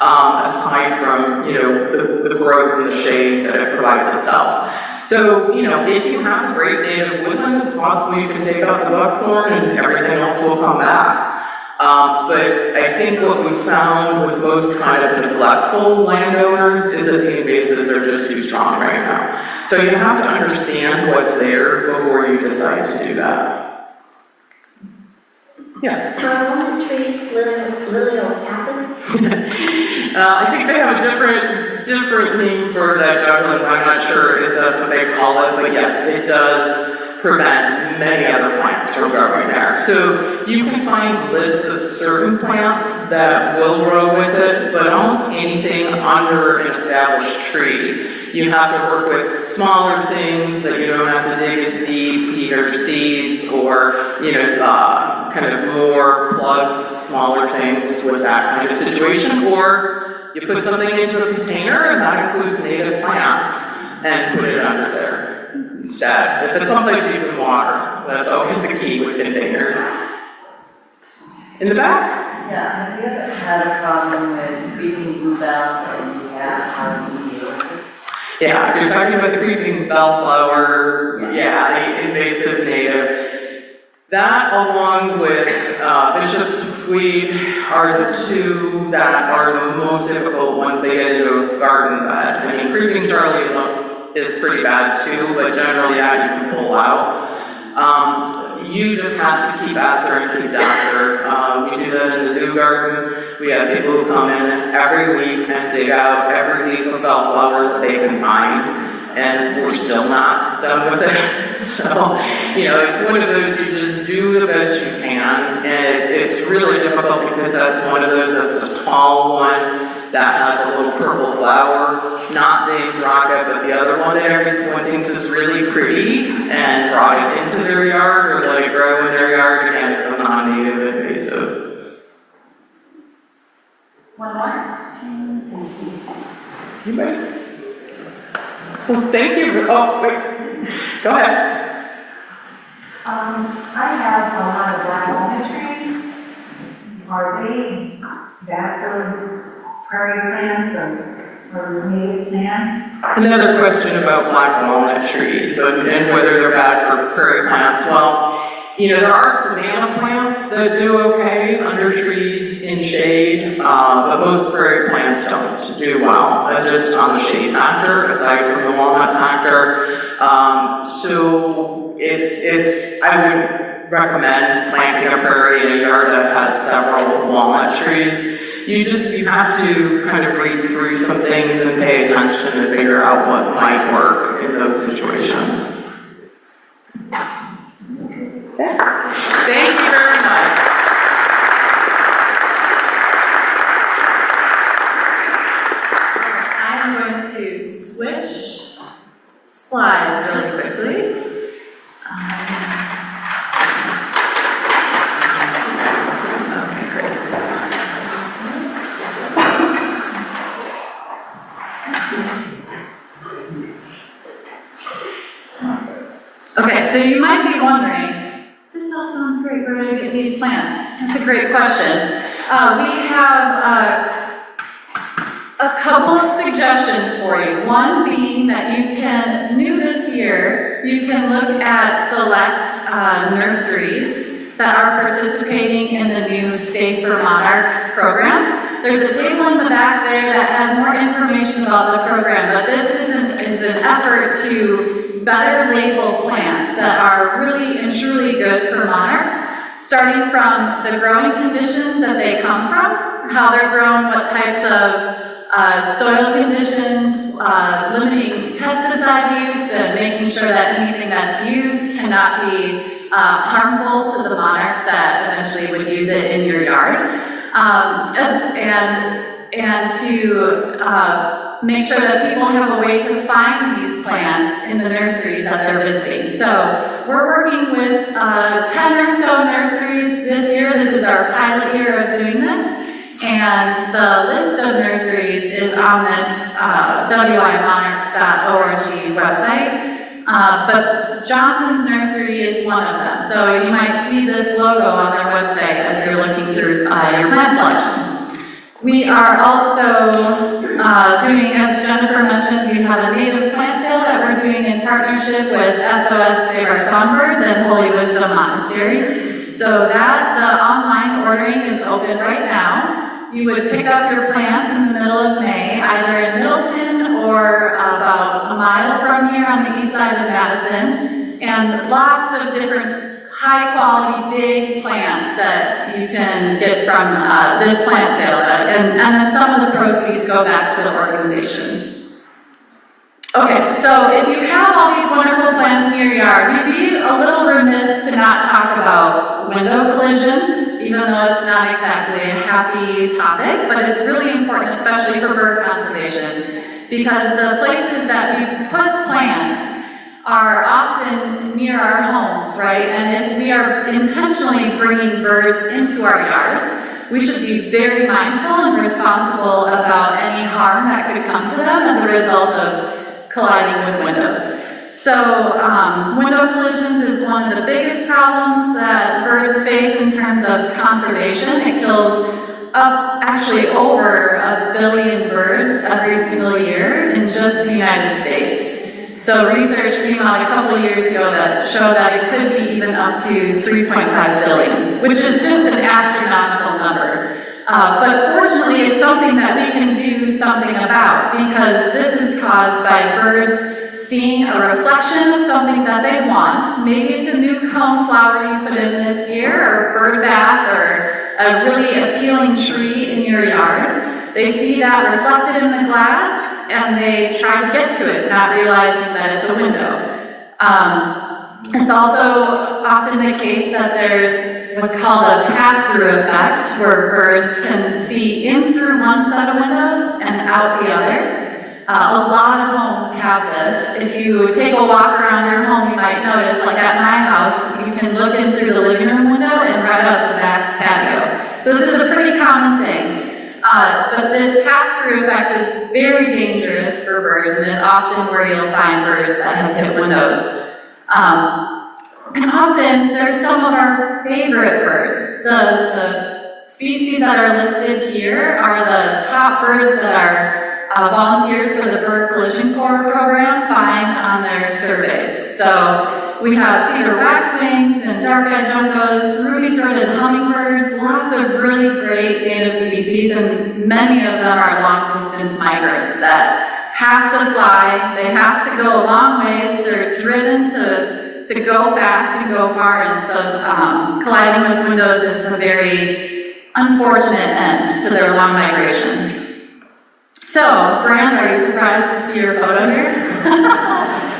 aside from, the growth and the shade that it provides itself. So, if you have a great native woodland, it's possible you can take out the buckthorn and everything else will come back. But I think what we found with most kind of neglectful landowners is that the invasives are just too strong right now. So you have to understand what's there before you decide to do that. Yes? Are all the trees liliopathic? I think they have a different name for that juglans. I'm not sure if that's what they call it, but yes, it does prevent many other plants from growing there. So you can find lists of certain plants that will grow with it, but almost anything under an established tree. You have to work with smaller things that you don't have to dig as deep, either seeds or, kind of more plugs, smaller things with that kind of situation. Or you put something into a container, and that includes native plants, and put it under there instead. If it's someplace you can water, that's always the key with containers. In the back? Yeah, have you ever had a problem with creeping bluebell and you have how do you deal with it? Yeah, if you're talking about the creeping bellflower, the invasive native, that along with bishop's weed are the two that are the most difficult once they get into a garden bed. I mean, creeping Charlie is pretty bad too, but generally that you can pull out. You just have to keep after and keep after. We do that in the zoo garden. We have people who come in every week and dig out every leaf of bellflower that they can find, and we're still not done with it. So, it's one of those you just do the best you can, and it's really difficult because that's one of those, that's the tall one that has a little purple flower, not Dave's rocket, but the other one that everyone thinks is really pretty and brought it into their yard or let it grow in their yard. Again, it's a non-native invasive. One more? You may. Well, thank you. Oh, wait. Go ahead. I have a lot of black walnut trees. Are they that prairie plants or native plants? Another question about black walnut trees and whether they're bad for prairie plants. Well, there are savanna plants that do okay under trees in shade, but most prairie plants don't do well, just on the shade factor, aside from the walnut factor. So I would recommend planting a prairie in a yard that has several walnut trees. You have to kind of read through some things and pay attention and figure out what might work in those situations. Yeah. Thank you very much. I'm going to switch slides really quickly. Okay, great. Okay, so you might be wondering, this all sounds great, where do I get these plants? That's a great question. We have a couple of suggestions for you. One being that you can, new this year, you can look at select nurseries that are participating in the new Safer Monarchs program. There's a table in the back there that has more information about the program, but this is an effort to better label plants that are really and truly good for monarchs, starting from the growing conditions that they come from, how they're grown, what types of soil conditions, limiting pesticide use, and making sure that anything that's used cannot be harmful to the monarchs that eventually would use it in your yard, and to make sure that people have a way to find these plants in the nurseries that they're visiting. So we're working with 10 or so nurseries this year. This is our pilot year of doing this. And the list of nurseries is on this wimonarchs.org website. but Johnson's Nursery is one of them. So you might see this logo on their website as you're looking through your plant selection. We are also doing, as Jennifer mentioned, we have a native plant sale that we're doing in partnership with SOS Save Our Songbirds and Holy Wisdom Monastery. So that, the online ordering is open right now. You would pick up your plants in the middle of May, either in Middleton or about a mile from here on the east side of Madison, and lots of different high-quality, big plants that you can get from this plant sale, and then some of the proceeds go back to the organizations. Okay, so if you have all these wonderful plants in your yard, you'd be a little remiss to not talk about window collisions, even though it's not exactly a happy topic, but it's really important, especially for bird conservation, because the places that we put plants are often near our homes, right? And if we are intentionally bringing birds into our yards, we should be very mindful and responsible about any harm that could come to them as a result of colliding with windows. So window collisions is one of the biggest problems that birds face in terms of conservation. It kills actually over 1 billion birds every single year in just the United States. So research came out a couple years ago that showed that it could be even up to 3.5 billion, which is just an astronomical number. But fortunately, it's something that we can do something about, because this is caused by birds seeing a reflection of something that they want. Maybe it's a new cone flower you put in this year, or a bird bath, or a really appealing tree in your yard. They see that reflected in the glass, and they try to get to it, not realizing that it's a window. It's also often the case that there's what's called a pass-through effect, where birds can see in through one set of windows and out the other. A lot of homes have this. If you take a walk around your home, you might notice, like at my house, you can look in through the living room window and right out the back patio. So this is a pretty common thing. But this pass-through effect is very dangerous for birds, and it's often where you'll find birds that have hit windows. And often, there's some of our favorite birds. The species that are listed here are the top birds that our volunteers for the Bird Collision Corps program find on their surveys. So we have cedar waxwings and dark-eyed juncos, ruby-throated hummingbirds, lots of really great native species, and many of them are long-distance migrants that have to fly. They have to go a long ways. They're driven to go fast and go far, and so colliding with windows is a very unfortunate end to their long migration. So, Brand, are you surprised to see your photo here?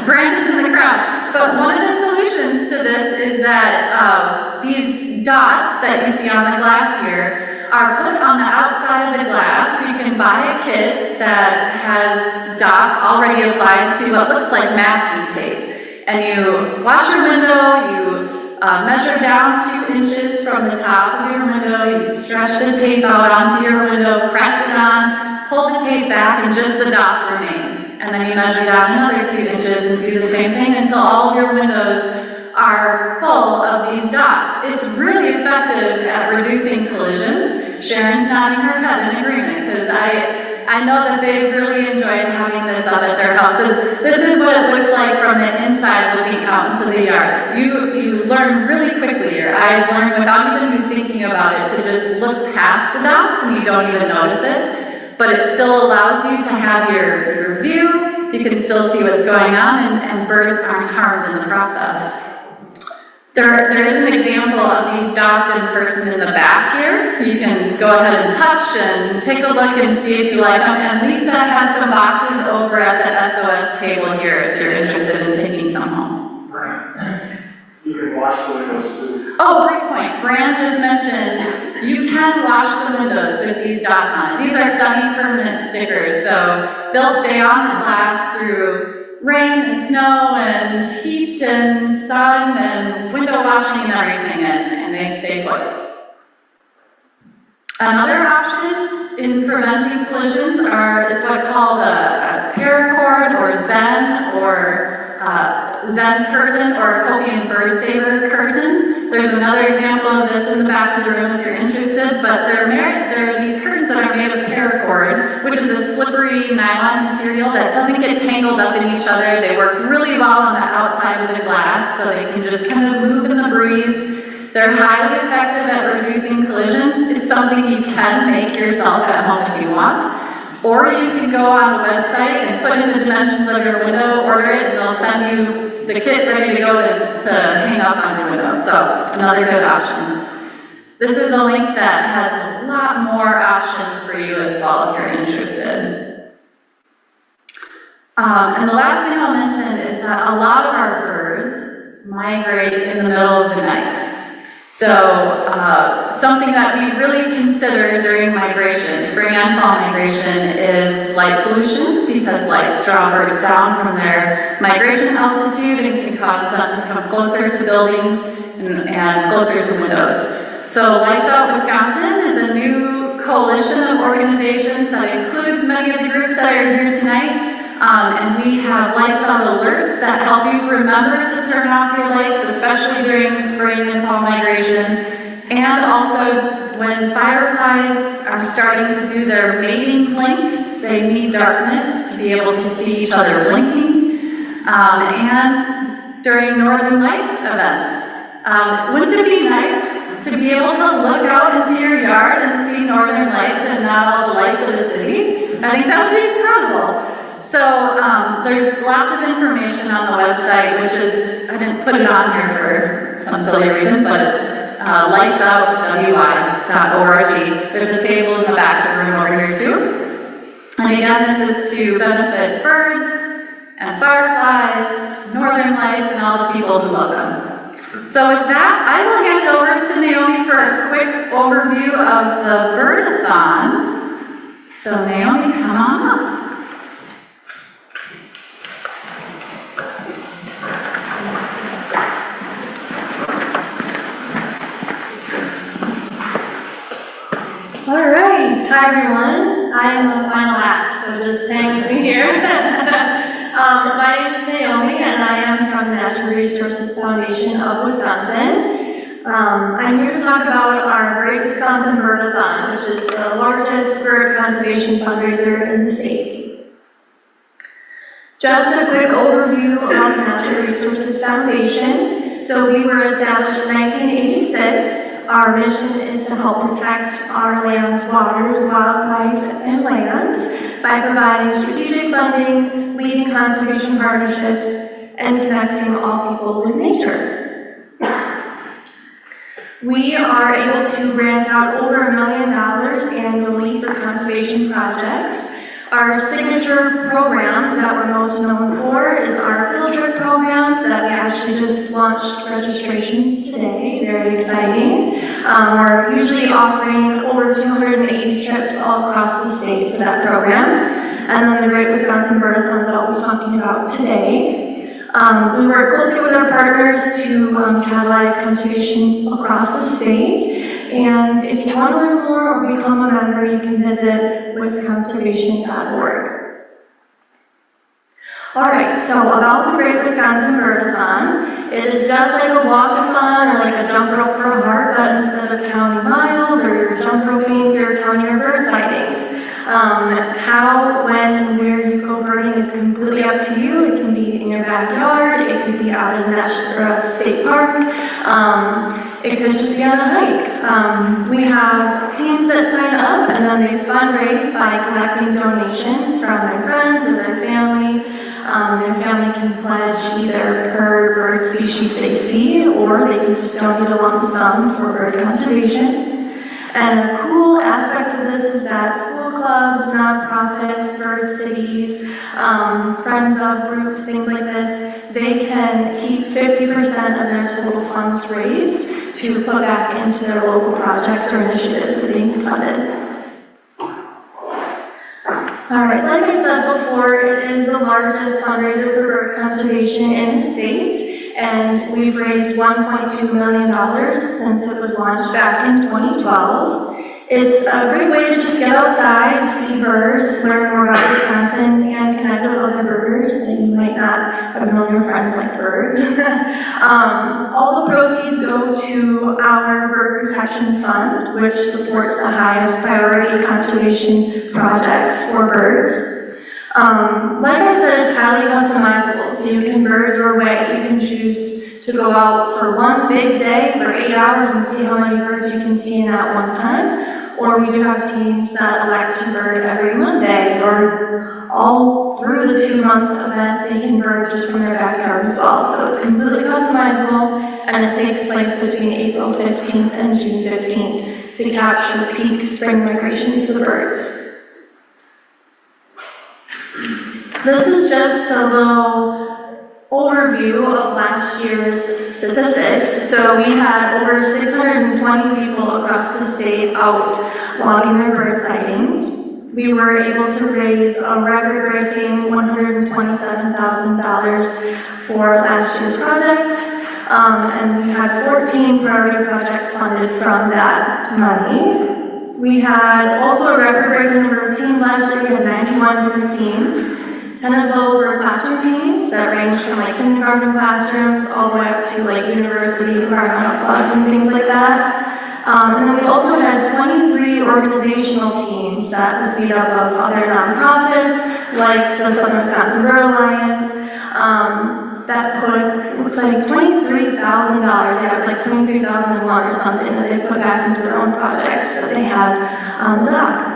Brand is in the crowd. But one of the solutions to this is that these dots that you see on the glass here are put on the outside of the glass. You can buy a kit that has dots already applied to what looks like masking tape. And you wash your window, you measure down 2 inches from the top of your window, you stretch the tape out onto your window, press it on, pull the tape back, and just the dots remain. And then you measure down another 2 inches and do the same thing until all of your windows are full of these dots. It's really effective at reducing collisions. Sharon's nodding her head in agreement, because I know that they really enjoyed having this up at their house. And this is what it looks like from the inside looking out into the yard. You learn really quickly. Your eyes learn without even you thinking about it to just look past the dots, and you don't even notice it. But it still allows you to have your view. You can still see what's going on, and birds aren't harmed in the process. There is an example of these dots in person in the back here. You can go ahead and touch and take a look and see if you like them. And Lisa has some boxes over at the SOS table here if you're interested in taking some home. You can wash the windows too. Oh, great point. Brand just mentioned you can wash the windows with these dots on it. These are semi-permanent stickers, so they'll stay on the glass through rain and snow and heat and sun and window washing and everything, and they stay put. Another option in preventing collisions is what's called a paracord or Zen or Zen curtain or a Copian bird saver curtain. There's another example of this in the back of the room if you're interested, but they're these curtains that are made of paracord, which is a slippery nylon material that doesn't get tangled up in each other. They work really well on the outside of the glass, so they can just kind of move in the breeze. They're highly effective at reducing collisions. It's something you can make yourself at home if you want. Or you can go on a website and put in the dimensions of your window, order it, and they'll send you the kit ready to go to hang up on your window. So another good option. This is a link that has a lot more options for you as well if you're interested. And the last thing I'll mention is that a lot of our birds migrate in the middle of the night. So something that we really consider during migration, spring and fall migration, is light pollution, because lights draw birds down from their migration altitude and can cause them to come closer to buildings and closer to windows. So Lights Out Wisconsin is a new coalition of organizations that includes many of the groups that are here tonight. And we have lights out alerts that help you remember to turn off your lights, especially during spring and fall migration. And also, when fireflies are starting to do their mating blinks, they need darkness to be able to see each other blinking. And during Northern Lights events. Wouldn't it be nice to be able to look out into your yard and see Northern Lights and not all the lights of the city? I think that would be incredible. So there's lots of information on the website, which is, I didn't put it on here for some silly reason, but it's lightsoutwi.org. There's a table in the back of the room over here too. And again, this is to benefit birds and fireflies, Northern Lights, and all the people who love them. So with that, I will hand it over to Naomi for a quick overview of the Birdathon. So Naomi, come on up. All right, hi everyone. I am the final act, so just hang with me here. My name is Naomi, and I am from the Natural Resources Foundation of Wisconsin. I'm here to talk about our Great Wisconsin Birdathon, which is the largest bird conservation fundraiser in the state. Just a quick overview of the Natural Resources Foundation. So we were established in 1986. Our mission is to help protect our land's waters, wildlife, and lands by providing strategic funding, leading conservation partnerships, and connecting all people with nature. We are able to grant out over $1 million annually for conservation projects. Our signature programs that we're most known for is our field trip program that we actually just launched registrations today, very exciting. We're usually offering over 280 trips all across the state for that program. And then the Great Wisconsin Birdathon that I'll be talking about today. We work closely with our partners to catalyze conservation across the state. And if you want to learn more or become a member, you can visit wisconservation.org. All right, so about the Great Wisconsin Birdathon, it is just like a walk-a-thon or like a jump rope for a heart, but instead of counting miles or you're jump roping, you're counting your bird sightings. How, when, and where you go birding is completely up to you. It can be in your backyard, it could be out in a state park, it could just be on a hike. We have teams that sign up and then they fundraise by collecting donations from their friends or their family. Their family can pledge either per bird species they see, or they can just donate a lump sum for bird conservation. And a cool aspect of this is that school clubs, nonprofits, bird cities, friends of groups, things like this, they can keep 50% of their total funds raised to put back into their local projects or initiatives that they need funded. All right, like I said before, it is the largest fundraiser for bird conservation in the state, and we've raised $1.2 million since it was launched back in 2012. It's a great way to just get outside, see birds, learn more about Wisconsin, and connect with other birders that you might not have known your friends like birds. All the proceeds go to our bird protection fund, which supports the highest priority conservation projects for birds. Like I said, it's highly customizable, so you can bird your way. You can choose to go out for one big day for 8 hours and see how many birds you can see in that one time. Or we do have teams that elect to bird every Monday, or all through the 2-month event, they can bird just from their backyard as well. So it's completely customizable, and it takes place between April 15th and June 15th to capture the peak spring migration for the birds. This is just a little overview of last year's statistics. So we had over 620 people across the state out logging their bird sightings. We were able to raise a record-breaking $127,000 for last year's projects, and we had 14 priority projects funded from that money. We had also a record-breaking number of teams last year. We had 91 different teams. 10 of those were classroom teams that range from like kindergarten classrooms all the way up to like university environmental clubs and things like that. And then we also had 23 organizational teams that was made up of other nonprofits like the Southern Wisconsin Bird Alliance that put, looks like $23,000, yeah, it's like $23,001 or something that they put back into their own projects that they had on the dock.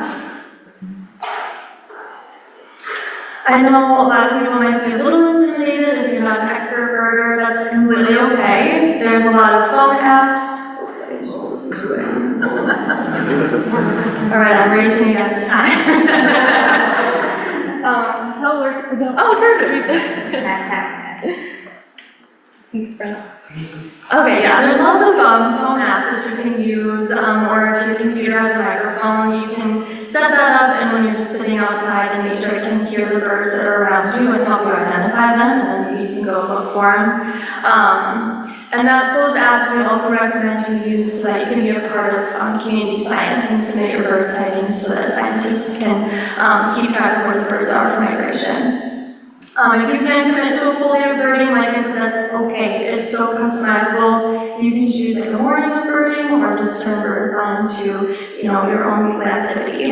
I know a lot of people might be a little intimidated if you're not an expert birder. That's completely okay. There's a lot of phone apps. All right, I'm racing against time. That'll work. Oh, perfect. Thanks, Brenda. Okay, yeah, there's lots of phone apps that you can use, or if your computer has a microphone, you can set that up, and when you're just sitting outside in nature, it can hear the birds that are around you and help you identify them, and then you can go look for them. And those apps we also recommend you use so that you can be a part of community science and submit your bird sightings so that scientists can keep track of where the birds are for migration. If you can't commit to a full day of birding, like I said, that's okay. It's so customizable. You can choose like a morning of birding or just turn birdathon to, your own weekly activity.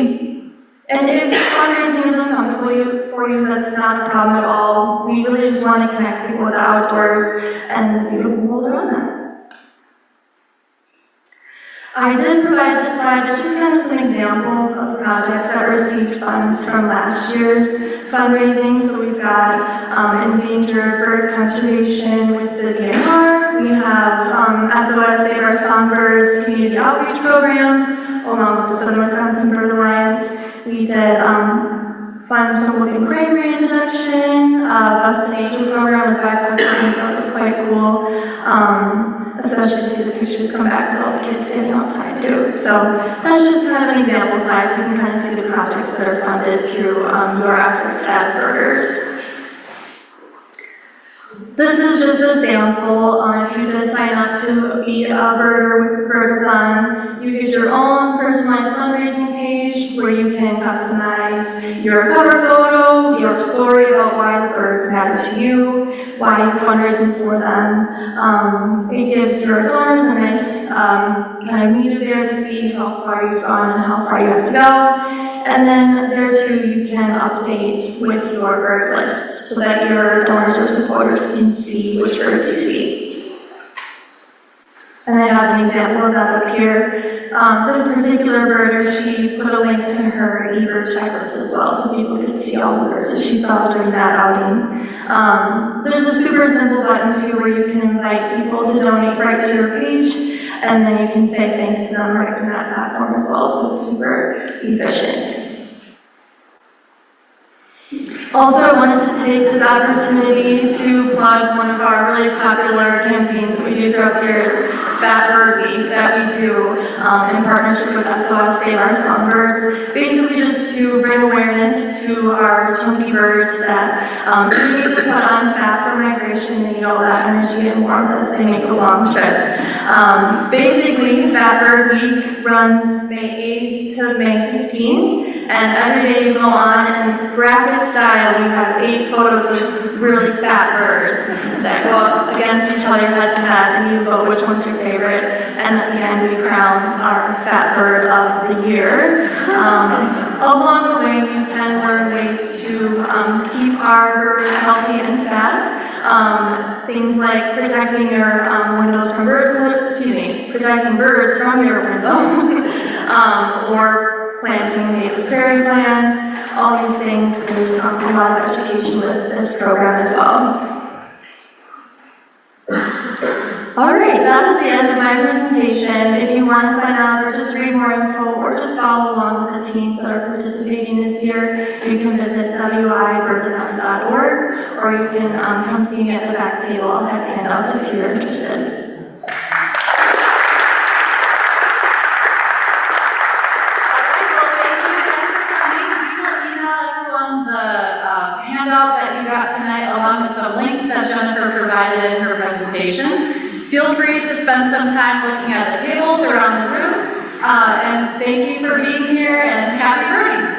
And if fundraising is uncomfortable for you, that's not a problem at all. We really just want to connect people with the outdoors and the beautiful world around them. I did provide this slide, it's just kind of some examples of projects that received funds from last year's fundraising. So we've got endangered bird conservation with the DNR. We have SOS Save Our Songbirds community outreach programs, along with the Southern Wisconsin Bird Alliance. We did funds to look and crane reintroduction, bus to nature program with backpack learning. That was quite cool. Especially to see the pictures come back with all the kids getting outside too. So that's just kind of an example slide so you can kind of see the projects that are funded through your efforts as birders. This is just a sample. If you did sign up to be a birder with Birdathon, you get your own personalized fundraising page where you can customize your cover photo, your story about why the birds matter to you, why you're fundraising for them. It gives your donors a nice kind of meter there to see how far you've gone and how far you have to go. And then there too, you can update with your bird lists so that your donors or supporters can see which birds you see. And I have an example of that up here. This particular birder, she put a link to her eBird checklist as well so people could see all the birds that she saw during that outing. There's a super simple button too where you can invite people to donate right to your page, and then you can say thanks to them right from that platform as well, so it's super efficient. Also, I wanted to take this opportunity to plug one of our really popular campaigns that we do throughout the year. It's Fat Bird Week that we do in partnership with SOS Save Our Songbirds. Basically just to bring awareness to our chunky birds that we need to put on fat for migration. They need all that energy and warmth as they make the long trip. Basically, Fat Bird Week runs May 8th to May 15th, and every day you go on and bracket style instead, we have 8 photos of really fat birds that go up against each other head to head, and you vote which one's your favorite. And at the end, we crown our fat bird of the year. Along the way, you can learn ways to keep our birds healthy and fat. Things like protecting your windows from protecting birds from your windows, or planting native prairie plants, all these things. There's a lot of education with this program as well. All right, that is the end of my presentation. If you want to sign up or just read more info or just follow along with the teams that are participating this year, you can visit wibirdevent.org, or you can come see me at the back table. I'll have handouts if you're interested. Handout that you got tonight, along with some links that Jennifer provided in her presentation. Feel free to spend some time looking at the tables around the room, and thank you for being here, and happy birding.